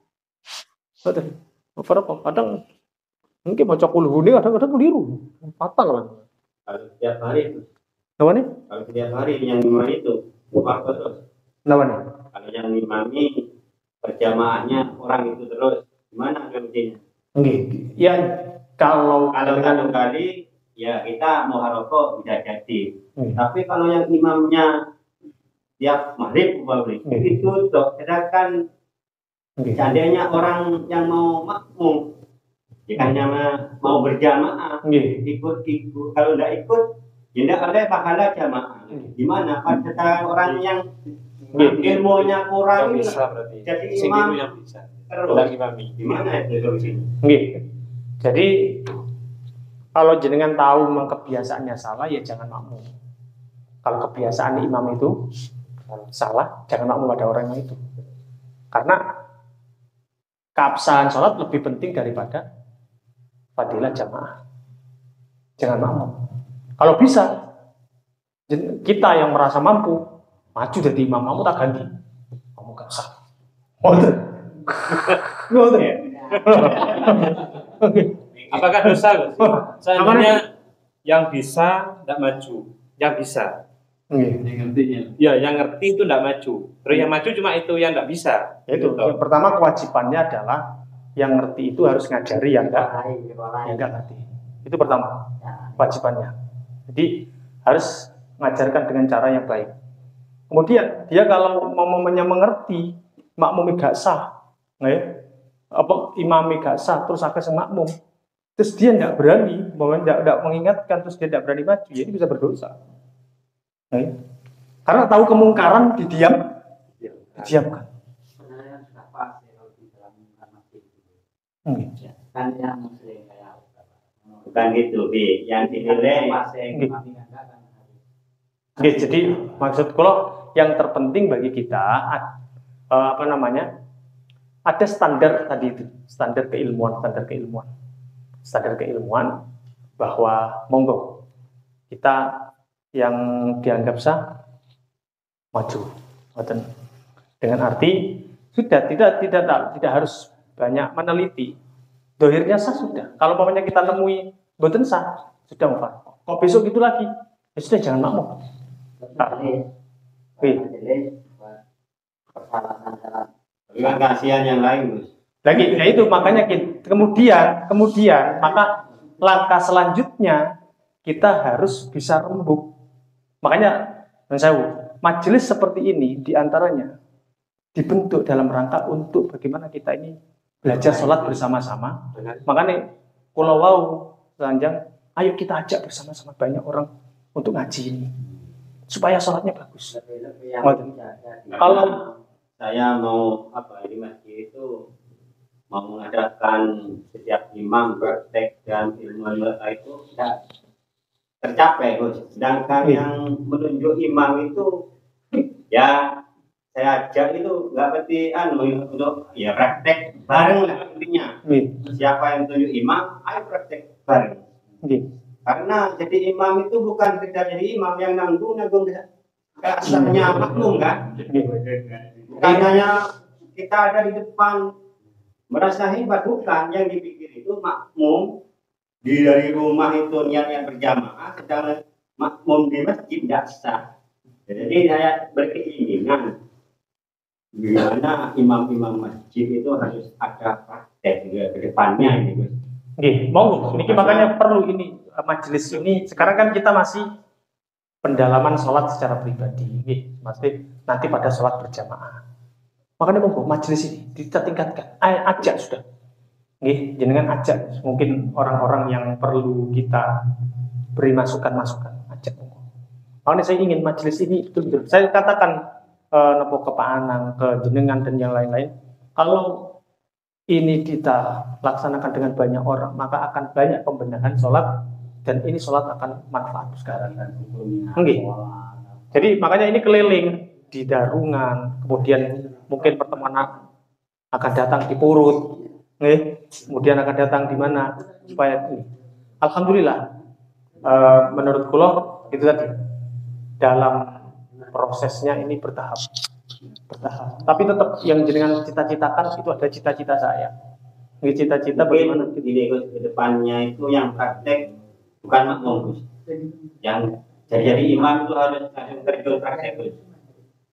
Mboten. Mufarokoh kadang mungkin maca kulhune kadang-kadang keliru. Fatal lah. Kalau setiap hari itu. Napa nih? Kalau setiap hari yang imam itu mufarokoh terus. Napa nih? Kalau yang imami berjamaahnya orang itu terus gimana gantinya? Nggih. Ya kalau satu kali ya kita mau haroko bisa jadi. Tapi kalau yang imamnya tiap maghrib itu sedangkan seandainya orang yang mau makmum jika mau berjamaah ikut kalau tidak ikut tidak ada pahala jamaah. Gimana? Pada orang yang ilmunya kurang bisa berarti. Jadi imam yang bisa. Terus gimana itu solusinya? Jadi kalau jenengan tahu memang kebiasaannya salah ya jangan makmum. Kalau kebiasaan imam itu salah, jangan makmum pada orang itu. Karena keabsahan sholat lebih penting daripada fadilah jamaah. Jangan makmum. Kalau bisa kita yang merasa mampu maju jadi imam, kamu tak ganti. Kamu gak sah. Apakah dosa? Seandainya yang bisa tidak maju, yang bisa. Ya, yang ngerti itu tidak maju. Terus yang maju cuma itu yang tidak bisa. Itu. Yang pertama kewajibannya adalah yang ngerti itu harus ngajari yang enggak ngerti. Itu pertama kewajibannya. Jadi harus mengajarkan dengan cara yang baik. Kemudian dia kalau mamanya mengerti, makmum gak sah, imam gak sah, terus akhirnya makmum, terus dia tidak berani, tidak mengingatkan, terus dia tidak berani maju, jadi bisa berdosa. Karena tahu kemungkaran didiamkan. Sebenarnya sudah pas ya kalau di dalam masjid. Kan yang muslim kayak bukan gitu, Bi. Yang dinilai jadi maksud kalau yang terpenting bagi kita ada standar tadi itu, standar keilmuan. standar keilmuan bahwa monggo kita yang dianggap sah maju, dengan arti sudah tidak harus banyak meneliti, dohirnya sah sudah. Kalau umpamanya kita nemui boten sah, sudah mufat. Kok besok itu lagi, ya sudah jangan makmum. Dengan kasihan yang lain, Gus. Lagi, ya itu makanya kemudian maka langkah selanjutnya kita harus bisa rembuk. Makanya majelis seperti ini diantaranya dibentuk dalam rangka untuk bagaimana kita ini belajar sholat bersama-sama. Makanya kalau wow selanjang, ayo kita ajak bersama-sama banyak orang untuk ngaji ini supaya sholatnya bagus. Kalau saya mau di masjid itu mau mengadakan setiap imam praktek dan ilmu itu tidak tercapai, Gus. Sedangkan yang menunjuk imam itu ya saya ajak itu nggak berarti untuk ya praktek bareng lah intinya. Siapa yang tunjuk imam, ayo praktek bareng. Karena jadi imam itu bukan sekedar jadi imam yang nanggung asalnya makmum kan. Bukan hanya kita ada di depan merasa hebat, bukan. Yang dipikir itu makmum dari rumah itu niatnya berjamaah, sedang makmum di masjid tidak sah. Jadi saya berkeinginan gimana imam-imam masjid itu harus ada praktek juga ke depannya ini, Gus. Monggo. Ini makanya perlu ini majelis ini. Sekarang kan kita masih pendalaman sholat secara pribadi. Maksudnya nanti pada sholat berjamaah. Makanya monggo majelis ini kita tingkatkan. Ajak sudah. Jenengan ajak. Mungkin orang-orang yang perlu kita beri masukan-masukan. Ajak monggo. Makanya saya ingin majelis ini betul-betul. Saya katakan nopo ke Pak Anang, ke jenengan dan yang lain-lain. Kalau ini kita laksanakan dengan banyak orang, maka akan banyak pembenahan sholat dan ini sholat akan manfaat sekarang. Jadi makanya ini keliling di Darungan, kemudian mungkin pertemuan akan datang di Purut, kemudian akan datang di mana supaya ini. Alhamdulillah, menurut kula itu tadi dalam prosesnya ini bertahap. Tapi tetap yang jenengan cita-citakan itu ada cita-cita saya. Ini cita-cita bagaimana ke depannya itu yang praktek bukan makmum, Gus. Yang jadi imam itu harus terjun praktek, Gus.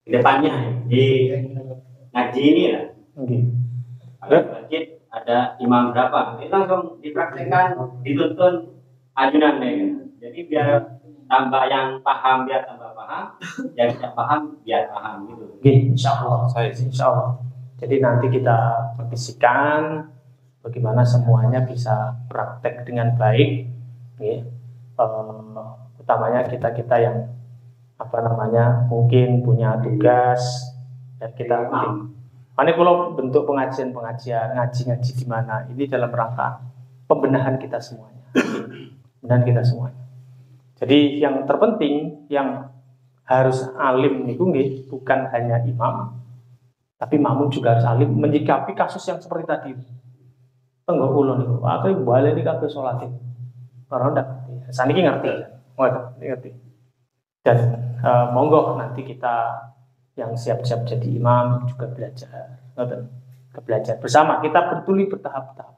Ke depannya di ngaji ini ya. Kalau masjid ada imam berapa, itu langsung dipraktekkan, dituntun ajunan mereka. Jadi biar tambah yang paham biar tambah paham, yang tidak paham biar paham gitu. Insya Allah. Jadi nanti kita berdiskusikan bagaimana semuanya bisa praktek dengan baik. Utamanya kita yang mungkin punya tugas dan kita mungkin. Mana kalau bentuk pengajian ngaji di mana ini dalam rangka pembenahan kita semuanya. Jadi yang terpenting yang harus alim itu bukan hanya imam, tapi makmum juga harus alim menyikapi kasus yang seperti tadi. Enggak ulun itu, aku balik di kabeh salatin. Ora ndak. Saniki ngerti. Dan monggo nanti kita yang siap-siap jadi imam juga belajar bersama. Kita bertahap-tahap.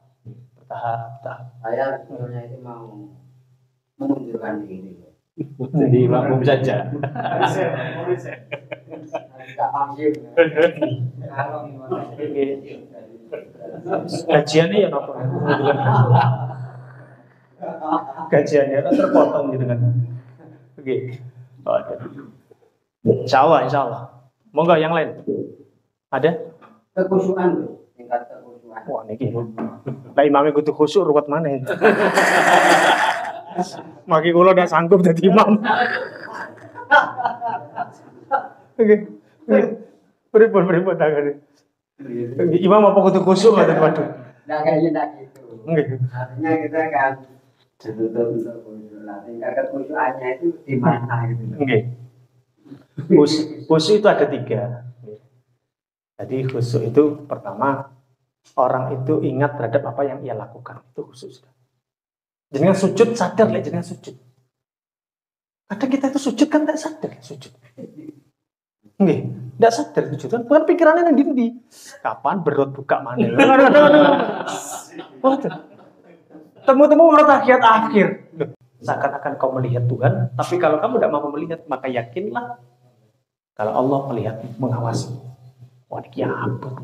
Saya sebenarnya itu mau menunjukkan ini. Jadi makmum saja. Gajiannya ya apa? Gajiannya terpotong gitu kan. Oke. Insya Allah. Monggo yang lain. Ada? Kekhusyuan, tingkat kekhusyuan. Wah, niki. Lah imamnya kudu khusyuk ruwet maneh. Maki kula ndak sanggup dadi imam. Oke. Beripun tangan. Imam apa kudu khusyuk ngoten waduh. Ndak gitu. Nggih. Artinya kita kan betul-betul khusyuk. Tingkat kekhusyuannya itu di mana gitu. Nggih. Khusyuk itu ada 3. Jadi khusyuk itu pertama orang itu ingat terhadap apa yang ia lakukan, itu khusyuk. Jenengan sujud sadar lek jenengan sujud. Kadang kita itu sujud kan tidak sadar sujud. Nggih, tidak sadar sujud kan bukan pikirannya nang ndi. Kapan berot buka mana? Temu-temu menurut akhir. Seakan-akan kau melihat Tuhan, tapi kalau kamu tidak mampu melihat, maka yakinlah kalau Allah melihat, mengawasi. Wah, iki apa?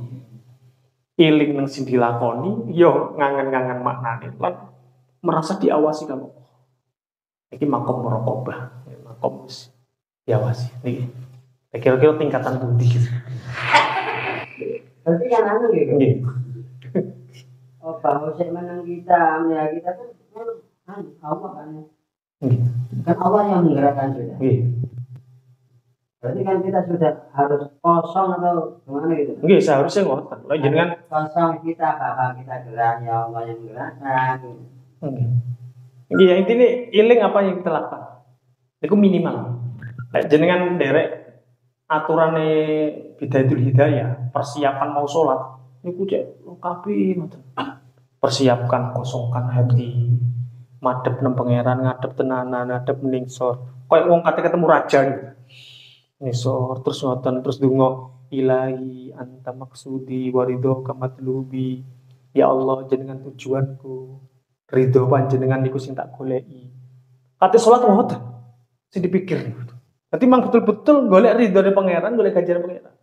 Iling nang sing dilakoni, yo ngangen-ngangen maknane lan merasa diawasi kamu. Iki makom muraqabah, makom diawasi. Niki. Kira-kira tingkatan budi gitu. Berarti kan anu gitu. Nggih. Oh, bahwa saya menang kita, ya kita tuh kan Allah kan. Kan Allah yang menggerakkan kita. Berarti kan kita sudah harus kosong atau gimana gitu? Nggih, seharusnya ngoten. Lah jenengan kosong kita bakal kita gerak ya Allah yang menggerakkan. Nggih, yang intinya iling apa yang kita lakukan. Itu minimal. Jenengan derek aturannya bidayatul hidayah, persiapan mau sholat, niku cek lengkapi ngoten. Persiapkan, kosongkan hati, madhep nang pangeran, ngadep tenanan, ngadep ningsor. Kayak wong kate ketemu raja gitu. Nisor terus ngoten terus donga ilahi anta maksudi waridho kamatlubi. Ya Allah jenengan tujuanku, ridho panjenengan niku sing tak goleki. Kate salat ngoten sing dipikir niku. Nanti memang betul-betul golek ridhone pangeran, golek ganjaran pangeran.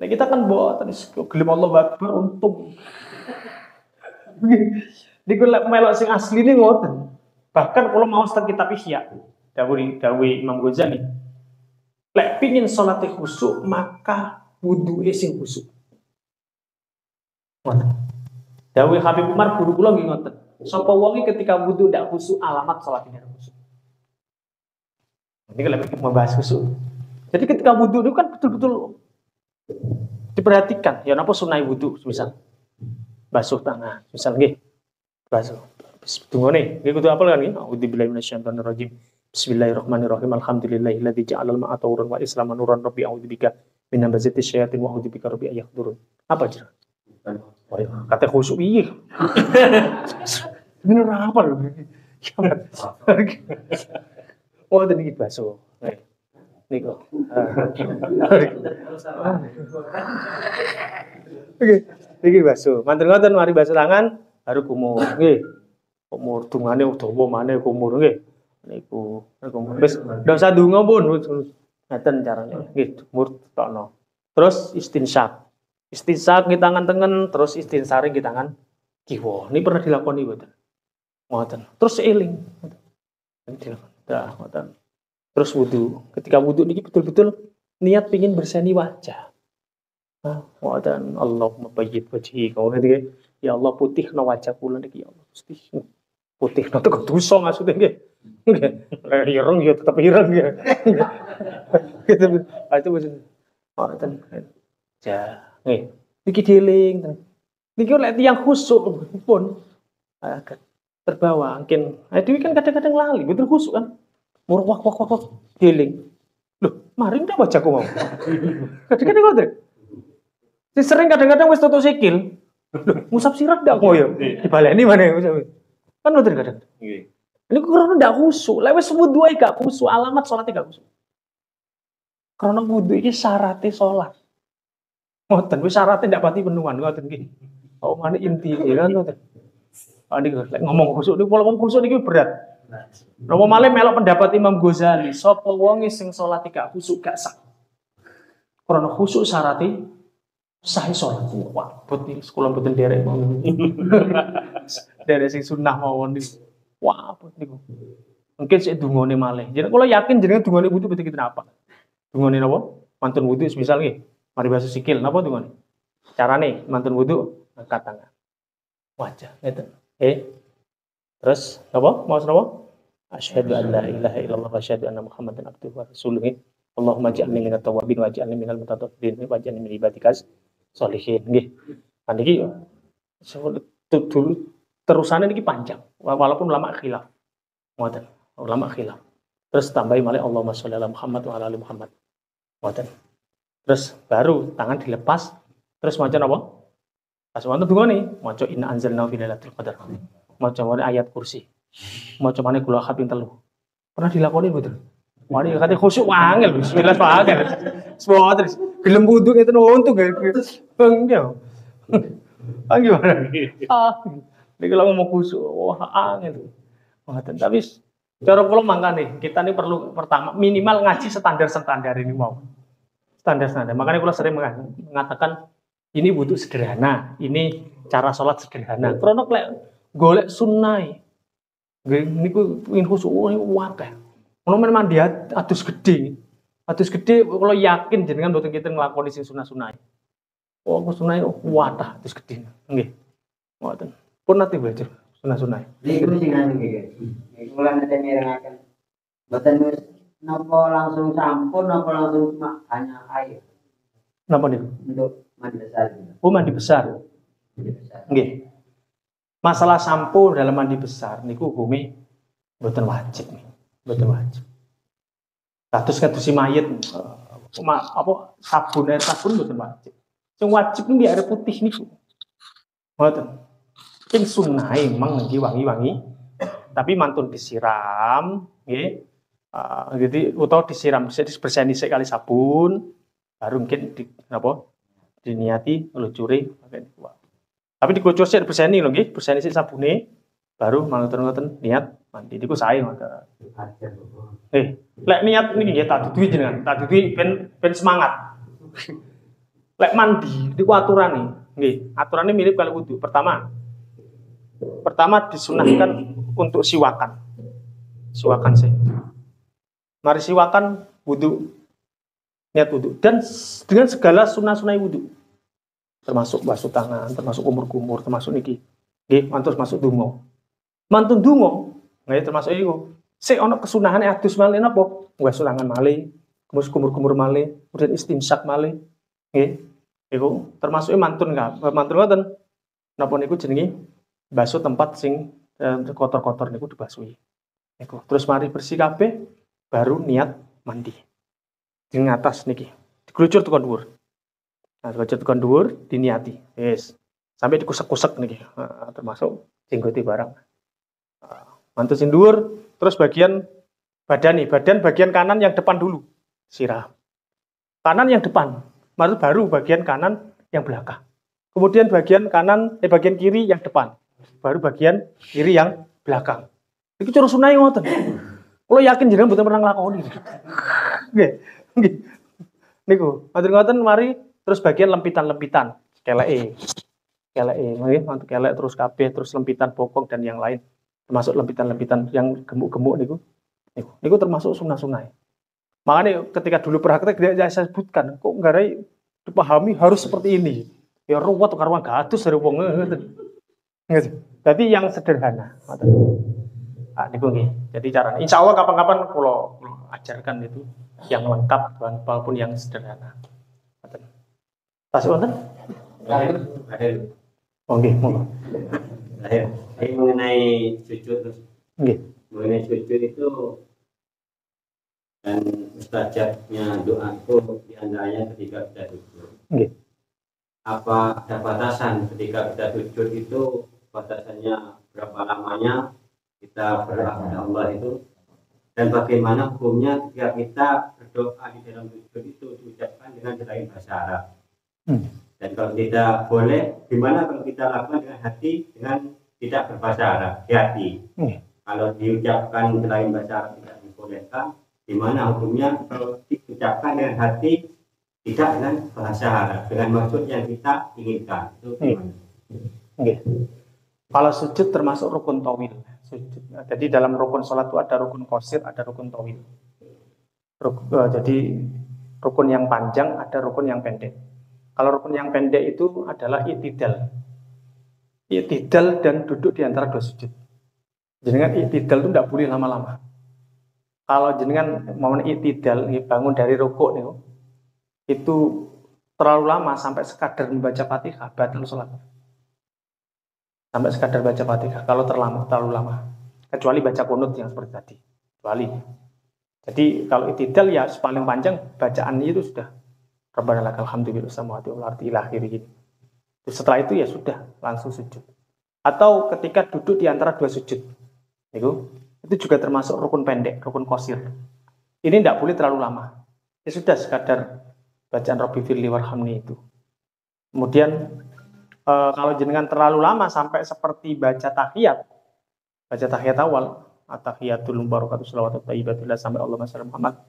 Nah kita kan mboten gelem Allah Akbar untung. Niku lek melok sing asline ngoten. Bahkan kalau mau setengah kitab Ihya, dawuh Imam Ghazali. Lek pingin salat khusyuk maka wudu'e sing khusyuk. Ngoten. Dawuh Habib Umar guru kula nggih ngoten. Sapa wonge ketika wudu ndak khusyuk alamat salatine khusyuk. Ini kalau membahas khusyuk. Jadi ketika wudu itu kan betul-betul diperhatikan. Ya napa sunai wudu misal basuh tangan, misal nggih. Basuh. Tungone, nggih kudu apal kan nggih. A'udzubillahi minasyaitonir rajim. Bismillahirrahmanirrahim. Alhamdulillahilladzi ja'alal ma'a tawran wa islaman nuran rabbi a'udzubika min hamazati syayatin wa a'udzubika rabbi ayahdurun. Apa aja? Oh ya, kata khusyuk iya. Bener apa lho? Oh, tadi basuh. Niku. Oke, niki basuh. Mantun ngoten mari basuh tangan baru kumur. Nggih. Kumur dungane utawa maneh kumur nggih. Niku wis ndak usah donga pun. Ngaten carane. Nggih, kumur tokno. Terus istinsyak. Istinsyak di tangan tengen, terus istinsari di tangan kiwa. Ini pernah dilakoni mboten? Ngoten. Terus eling. Dah, ngoten. Terus wudu. Ketika wudu niki betul-betul niat pingin berseni wajah. Ngoten. Allahumma bayyid wajhi. Kau niki ya Allah putihna wajah kula niki ya Allah. Gusti. Putihna teko dosa maksudnya nggih. Nggih. Ireng ya tetep ireng ya. Gitu. Itu maksudnya. Ngoten. Ja. Nggih. Niki dieling. Niki lek tiyang khusyuk pun agak terbawa mungkin dewi kan kadang-kadang lali betul khusyuk kan wak dieling loh mari ndak bacaku mau kadang-kadang ngoten sering kadang-kadang wis toto sikil loh ngusap sirat ndak koyo dibaleni maneh kan ngoten kadang nggih ini karena ndak khusyuk lek wis wudu ae gak khusyuk alamat salate gak khusyuk karena wudu iki syaratnya salat ngoten wis syaratnya ndak pati penuhan ngoten nggih oh mana inti ya kan ngoten ngomong khusyuk niku ngomong khusyuk niki berat. Napa malih melok pendapat Imam Ghazali, sapa wonge sing salat gak khusyuk gak sah. Karena khusyuk syarate sah salat. Wah, boten sekolah boten derek mawon. Derek sing sunah mawon niku. Wah, boten niku. Mungkin sik dungane malih. Jadi kula yakin jenengan dungane wudu betul kenapa? Dungane napa? Mantun wudu misal nggih. Mari basuh sikil napa dungane? Carane mantun wudu angkat tangan. Wajah ngeten. Terus apa? Mau napa? Asyhadu an la ilaha illallah wa asyhadu anna Muhammadan abduhu wa rasuluh. Allahumma ij'alni minat tawwabin wa ij'alni minal mutatahhirin wa ij'alni min ibadikas sholihin. Nggih. Kan iki terusane niki panjang. Walaupun ulama khilaf. Ngoten. Ulama khilaf. Terus tambahi malih Allahumma sholli ala Muhammad wa ala ali Muhammad. Ngoten. Terus baru tangan dilepas. Terus maca napa? Pas wonten dungane maca inna anzalnahu fi lailatul qadar. Maca ayat kursi. Macamane kula kaping 3. Pernah dilakoni betul. Mari kate khusyuk angel, bismillah angel. Semua terus gelem wudu itu untuk bang dia. Gimana? Ini kalau ngomong khusyuk, wah angel. Tapi cara kula mangkane kita ini perlu pertama minimal ngaji standar ini mau. Standar. Makanya kula sering mengatakan ini butuh sederhana, ini cara sholat sederhana. Krono lek golek sunnah. Niku ingin khusyuk wae. Ono men mandi adus gede kalau yakin jenengan mboten kita nglakoni sing sunah-sunah. Oh, sunah wadah adus gede. Nggih. Ngoten. Pun nanti belajar sunah-sunah. Niku sing anu nggih. Niku lan nek mirengaken. Mboten wis napa langsung sampun napa langsung cuma hanya air. Napa niku? Untuk mandi besar. Oh, mandi besar. Nggih. Masalah sampo dalam mandi besar niku hukume mboten wajib nih. Mboten wajib. Kados-kados si mayit sabun mboten wajib. Sing wajib niku air putih niku. Mboten. Sing sunahe memang nggih wangi-wangi. Tapi mantun disiram, nggih. Jadi utawa disiram dibersihkan dhisik kali sabun, baru mungkin diniati ngelucuri pakai niku. Tapi dikucur sik bersihani lho nggih, bersihani sik sabune, baru ngoten niat mandi niku sae ngoten. Lek niat niki nggih tak duduhi jenengan, tak duduhi ben semangat. Lek mandi niku aturane, nggih, aturane mirip kali wudu. Pertama disunahkan untuk siwakan. Siwakan sih. Mari siwakan wudu. Niat wudu dan dengan segala sunah-sunah wudu. Termasuk basuh tangan, termasuk kumur-kumur, termasuk niki. Nggih, mantus masuk donga. Mantun donga, nggih termasuk iku. Sik ana kesunahane adus malih napa? Basuh tangan malih, kemus kumur-kumur malih, kemudian istinsak malih. Nggih. Iku termasuk mantun ngoten. Napa niku jenenge basuh tempat sing kotor-kotor niku dibasuhi. Niku. Terus mari bersih kabeh baru niat mandi. Di atas niki. Diglucur tekan dhuwur. Nah, diglucur tekan dhuwur diniati. Yes. Sampai dikusek-kusek niki. Termasuk jenggote barang. Mantu sing dhuwur, terus bagian bagian kanan yang depan dulu. Siram. Kanan yang depan. Baru bagian kanan yang belakang. Kemudian bagian kiri yang depan. Baru bagian kiri yang belakang. Iki cara sunah ngoten. Kula yakin jenengan mboten pernah nglakoni. Nggih. Niku, matur ngoten mari terus bagian lempitan-lempitan, keleke. Nggih, mantu kelek terus kabeh, terus lempitan bokong dan yang lain. Termasuk lempitan-lempitan yang gemuk-gemuk niku. Niku termasuk sunah-sunah. Makanya ketika dulu praktek saya sebutkan, kok nggarai dipahami harus seperti ini. Ya ruwet karo gatus dari wong ngoten. Jadi yang sederhana. Niku nggih. Jadi caranya. Insyaallah kapan-kapan kula ajarkan itu yang lengkap walaupun yang sederhana. Ngoten. Tasih wonten? Ada. Oh nggih, monggo. Ini mengenai sujud. Nggih. Mengenai sujud itu dan mustajabnya doa itu diantaranya ketika kita sujud. Nggih. Apa ada batasan ketika kita sujud itu, batasannya berapa lamanya kita berdoa kepada Allah itu, dan bagaimana hukumnya ketika kita berdoa di dalam sujud itu diucapkan dengan selain bahasa Arab. Dan kalau tidak boleh, gimana kalau kita lakukan dengan hati dengan tidak berbahasa Arab, di hati. Kalau diucapkan selain bahasa Arab tidak dibolehkan, gimana hukumnya kalau diucapkan dengan hati tidak dengan bahasa Arab, dengan maksud yang kita inginkan. Itu gimana? Kalau sujud termasuk rukun tawil. Jadi dalam rukun sholat itu ada rukun qasir, ada rukun tawil. Jadi rukun yang panjang, ada rukun yang pendek. Kalau rukun yang pendek itu adalah i'tidal. I'tidal dan duduk di antara dua sujud. Jenengan i'tidal itu tidak boleh lama-lama. Kalau jenengan mau i'tidal, bangun dari rukuk nih, itu terlalu lama sampai sekadar membaca Fatihah, batal sholat. Sampai sekadar baca Fatihah, kalau terlalu lama. Kecuali baca kunut yang seperti tadi. Kecuali. Jadi kalau i'tidal ya paling panjang bacaannya itu sudah Rabbana lakal hamdu bil samawati wal ardi ila akhirih. Setelah itu ya sudah langsung sujud. Atau ketika duduk di antara dua sujud. Itu juga termasuk rukun pendek, rukun qasir. Ini tidak boleh terlalu lama. Ya sudah sekadar bacaan Rabbi firli warhamni itu. Kemudian kalau jenengan terlalu lama sampai seperti baca tahiyat awal, at-tahiyatul mubarakatuh shalawatut thayyibatullah sampai Allahumma shalli Muhammad,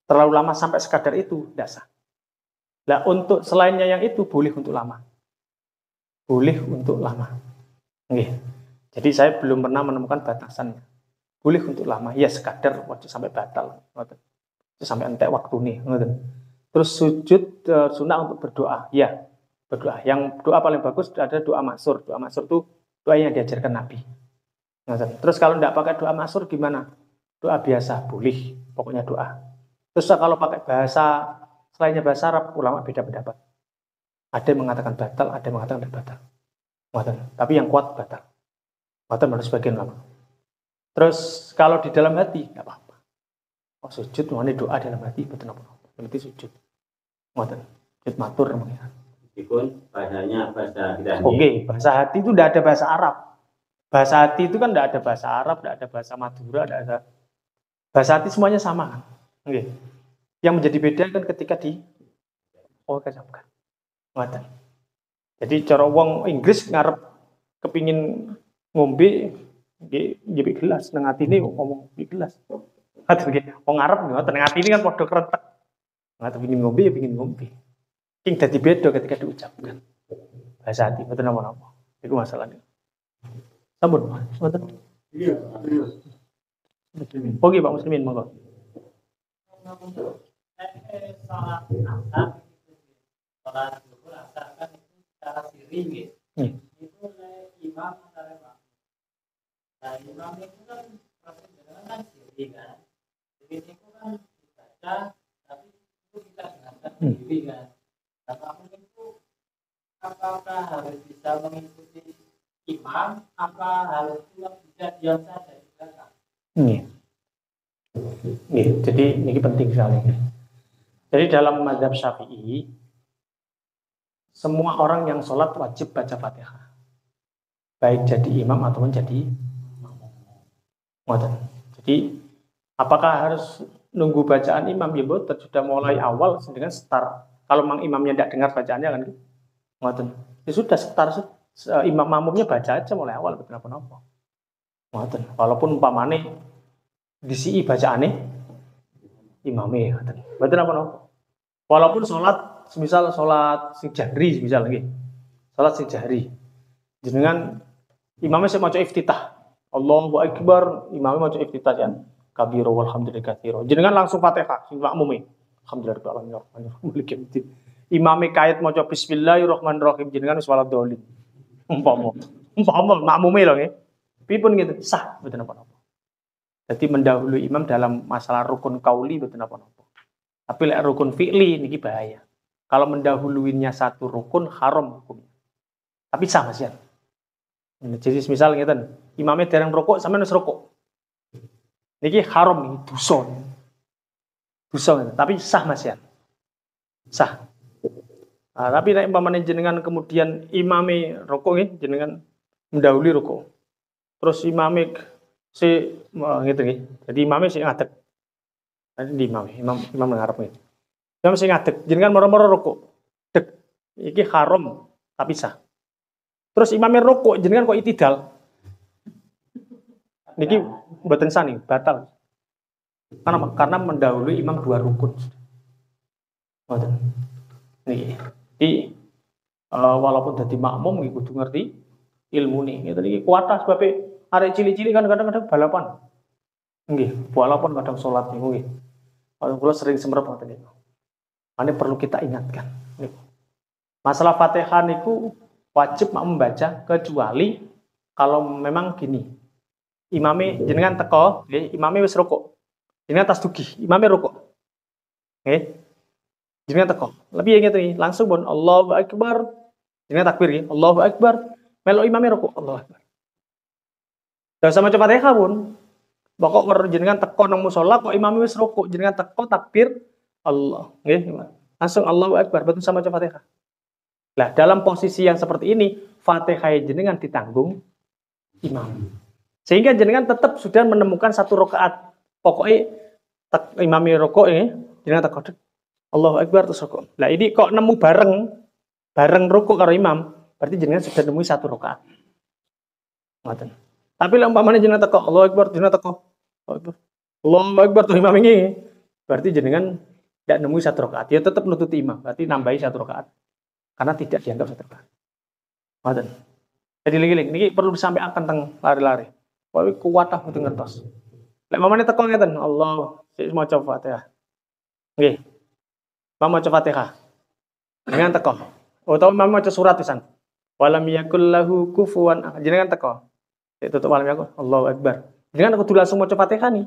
terlalu lama sampai sekadar itu tidak sah. Nah, untuk selainnya yang itu boleh untuk lama. Boleh untuk lama. Jadi saya belum pernah menemukan batasannya. Boleh untuk lama, ya sekadar waktu sampai batal, sampai entek waktu nih. Terus sujud sunnah untuk berdoa, ya berdoa. Yang doa paling bagus ada doa maksur. Doa maksur itu doa yang diajarkan Nabi. Terus kalau tidak pakai doa maksur gimana? Doa biasa, boleh, pokoknya doa. Terus kalau pakai bahasa selainnya bahasa Arab, ulama beda pendapat. Ada yang mengatakan batal, ada yang mengatakan tidak batal. Tapi yang kuat batal. Batal harus bagian lama. Terus kalau di dalam hati nggak apa-apa. Sujud mana doa dalam hati betul apa? Berarti sujud. Sujud matur namanya. Meskipun bahasanya bahasa kita. Oke, bahasa hati itu tidak ada bahasa Arab. Bahasa hati itu kan tidak ada bahasa Arab, tidak ada bahasa Madura, tidak ada. Bahasa hati semuanya sama kan. Yang menjadi beda kan ketika kecapkan. Jadi cara wong Inggris ngarep kepingin ngombe nggih gelas nang atine ngomong gelas. Wong Arab ngoten nang atine kan padha kretek. Nggak pengin ngombe ya pengin ngombe. King dadi beda ketika diucapkan. Bahasa hati mboten napa-napa. Iku masalahnya. Sampun, mboten. Iya. Oke, Pak Muslimin monggo. Salat zuhur asar kan itu secara siri nggih. Itu imam antara Pak. Nah, imam itu kan prosedur kan siri kan. Jadi itu kan dibaca tapi itu kita dengarkan sendiri kan. Nah, kamu itu apakah harus bisa mengikuti imam, apa harus juga bisa diam saja di belakang? Jadi ini penting sekali. Jadi dalam mazhab Syafi'i, semua orang yang sholat wajib baca Fatihah, baik jadi imam ataupun jadi makmum. Jadi apakah harus nunggu bacaan imam? Ya betul, sudah mulai awal dengan start. Kalau memang imamnya tidak dengar bacaannya kan, ngoten. Ya sudah start, imam makmumnya baca aja mulai awal, betul apa-apa. Ngoten. Walaupun umpamane disi bacaane imame, ngoten. Betul apa-apa. Walaupun sholat, semisal sholat sing jahri, misal lagi, sholat sing jahri, jenengan imamnya saya maca iftitah, Allahu Akbar, imamnya maca iftitah ya, kabiru walhamdulillah katsira. Jenengan langsung Fatihah, sing makmume, alhamdulillah alamin. Imamnya kait maca bismillahirrahmanirrahim, jenengan wis waladhdallin. Umpama makmume lho nggih. Pripun gitu, sah mboten napa-napa. Jadi mendahului imam dalam masalah rukun kauli mboten napa-napa. Tapi lek rukun fi'li niki bahaya. Kalau mendahuluinya satu rukun haram hukumnya. Tapi sah Mas ya. Jadi misal ngeten, imamnya dereng rukuk sampeyan wis rukuk. Niki haram niki dosa. Dosa tapi sah Mas ya. Sah. Nah, tapi nek umpamane jenengan kemudian imame rukuk nggih, jenengan mendahului rukuk. Terus imame si ngeten nggih. Jadi imame sing ngadeg. Di imam ngarep nggih. Imam sing ngadeg, jenengan moro-moro rukuk. Dek. Iki haram tapi sah. Terus imamnya rukuk, jenengan kok itidal. Niki mboten sah nih, batal. Karena mendahului imam dua rukun. Ngoten. Niki. Jadi walaupun dadi makmum nggih kudu ngerti ilmune. Ngeten iki kuatah sebab arek cilik-cilik kan kadang-kadang balapan. Nggih, walaupun kadang salat niku nggih. Kalau kula sering semerep ngoten niku. Ini perlu kita ingatkan. Masalah Fatihah niku wajib makmum baca kecuali kalau memang gini. Imame jenengan teko, nggih, imame wis rukuk. Jenengan tas dugi, imame rukuk. Nggih. Jenengan teko. Lebih yang ngeten langsung pun Allahu Akbar. Jenengan takbir nggih, Allahu Akbar. Melo imame rukuk, Allahu Akbar. Enggak usah maca Fatihah pun. Pokok jenengan teko nang musala kok imam wis rukuk, jenengan teko takbir Allah, nggih. Langsung Allahu Akbar, betul sama maca Fatihah. Lah, dalam posisi yang seperti ini, Fatihah jenengan ditanggung imam. Sehingga jenengan tetap sudah menemukan satu rakaat. Pokoknya imami rokok ini jenengan takut Allahu Akbar terus rokok. Nah ini kok nemu bareng rokok karo imam, berarti jenengan sudah nemu satu rakaat. Ngoten. Tapi lek umpamane jenengan teko Allahu Akbar, jenengan teko Allahu Akbar tuh imam ini, berarti jenengan tidak nemu satu rakaat. Ya tetap nututi imam, berarti nambahi satu rakaat. Karena tidak dianggap satu rakaat. Ngoten. Jadi lagi-lagi ini perlu disampaikan tentang lari-lari. Wae kuat ah mboten ngertos. Lek mamane teko ngeten, Allah sik maca Fatihah. Nggih. Mama maca Fatihah. Jenengan teko. Utawa mama maca surat pisan. Walam yakul lahu kufuwan ahad. Jenengan teko. Sik tutup walam yakul Allahu Akbar. Jenengan kudu langsung maca Fatihah nih.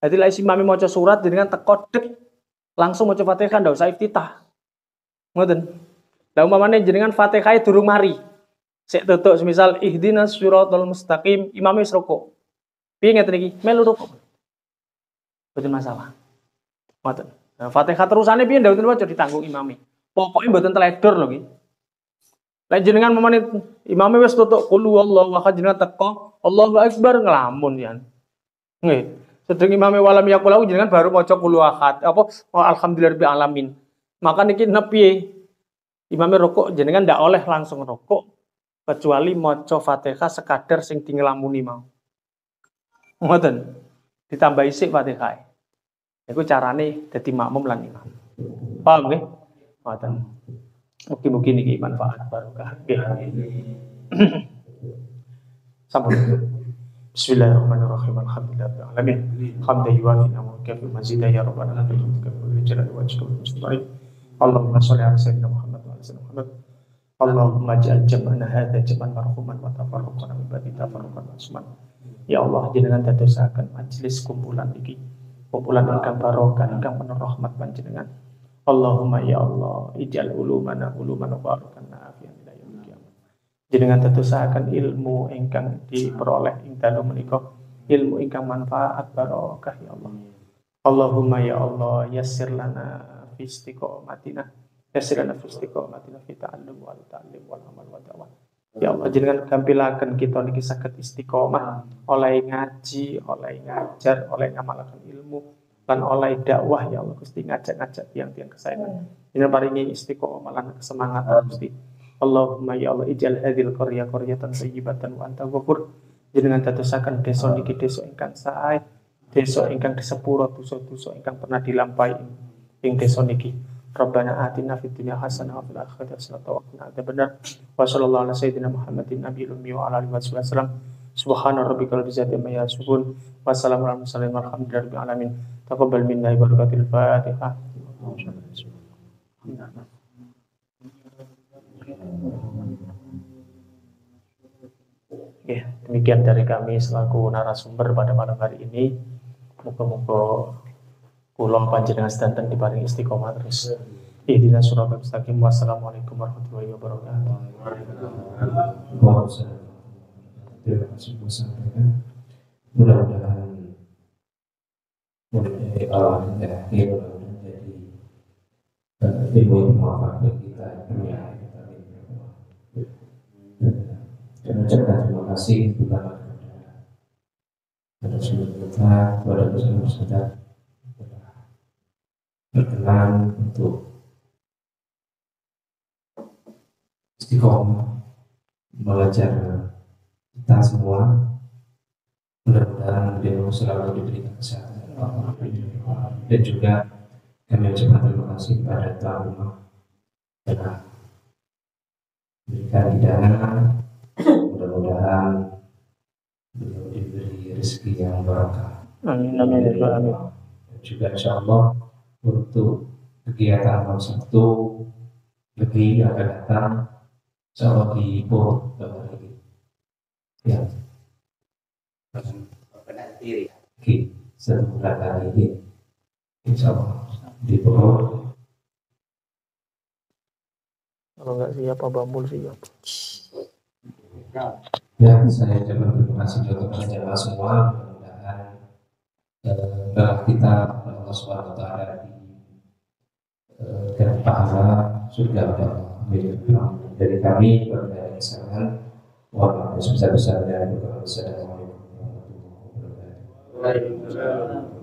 Jadi lek si mami maca surat jenengan teko dek langsung maca Fatihah ndak usah iftitah. Ngoten. Lah umpamane jenengan Fatihah durung mari. Sik tutuk semisal ihdinas siratal mustaqim, imam wis rukuk. Piye ngeten iki? Melu rukuk. Boten masalah. Ngoten. Nah, Fatihah terusane piye ndak waca ditanggung imami. Pokoke mboten teledor lho iki. Lek jenengan memane imame wis tutuk qul huwallahu ahad jenengan teko, Allahu Akbar ngelamun yan. Nggih. Sedeng imame walam yaqulahu jenengan baru maca qul ahad. Apa alhamdulillahirabbil alamin. Maka niki nepi imame rukuk jenengan ndak oleh langsung rukuk kecuali maca Fatihah sekadar sing dingelamuni mau. Ngoten. Ditambahi sik Fatihah. Iku carane dadi makmum lan imam. Paham nggih? Ngoten. Mugi-mugi niki manfaat barokah. Nggih. Sampun. Bismillahirrahmanirrahim. Alhamdulillahirabbil alamin. Hamdan yuwafi wa yukafi mazidah ya rabbana alhamdulillah wa jalal wajhika mustaqim. Allahumma shalli ala sayyidina Muhammad wa ala sayyidina Muhammad. Allahumma ja'al jam'ana hadza jam'an marhuman wa tafarraqana min ba'di tafarraqan ma'suman. Ya Allah, jenengan dadosaken majelis kumpulan iki kumpulan ingkang barokah ingkang penuh rahmat panjenengan. Allahumma ya Allah, ij'al ulumana uluman barakan nafi'an ila yaumil qiyamah. Jenengan dadosaken ilmu ingkang diperoleh ing dalem menika ilmu ingkang manfaat barokah ya Allah. Allahumma ya Allah, yassir lana fi istiqomatina. Yassirana fi istiqomatina fi ta'allum wal ta'lim wal amal wa da'wah. Ya Allah jenengan gampilaken kita niki saged istiqomah oleh ngaji, oleh ngajar, oleh ngamalaken ilmu lan oleh dakwah ya Allah Gusti ngajak-ngajak tiang-tiang kesayangan. Jenengan paringi istiqomah lan kesemangatan Gusti. Allahumma ya Allah ij'al hadhil qarya qaryatan thayyibatan wa anta ghafur. Jenengan dadosaken desa niki desa ingkang sae, desa ingkang disepuro dosa-dosa ingkang pernah dilampahi ing desa niki. Rabbana atina fid dunya hasanah wa fil akhirati hasanah wa qina adzabannar. Wa sallallahu ala sayyidina Muhammadin nabiyil ummi wa ala alihi wasallam. Subhana rabbika rabbil izzati amma yasifun wa salamun alal mursalin walhamdulillahi rabbil alamin. Taqabbal minna barakatil Fatihah. Ya, demikian dari kami selaku narasumber pada malam hari ini. Muga-muga kula panjenengan sedanten diparingi istiqomah terus. Ihdinas siratal mustaqim. Wassalamualaikum warahmatullahi wabarakatuh. Terima kasih Bu sampaikan. Mudah-mudahan mudah-mudahan jadi ilmu yang bermanfaat bagi kita dunia dan ucapkan terima kasih terutama kepada seluruh kita, kepada bersama-sama berkenan untuk istiqomah belajar kita semua. Mudah-mudahan beliau selalu diberikan kesehatan dan juga kami ucapkan terima kasih kepada tuan rumah telah berikan hidangan. Mudah-mudahan beliau diberi rezeki yang barokah. Amin amin amin. Dan juga insyaallah untuk kegiatan malam Sabtu lebih akan datang insyaallah di Purut lagi. Ya. Benar diri. Oke, setelah hari ini insyaallah di Purut. Kalau nggak siap apa Bambul siap. Ya, saya ucapkan terima kasih untuk jamaah semua. Mudah-mudahan dalam kita Allah Subhanahu wa taala dan pahala surga dari kami kepada kesalahan Mohon maaf sebesar-besarnya. Assalamualaikum warahmatullahi wabarakatuh. Waalaikumsalam.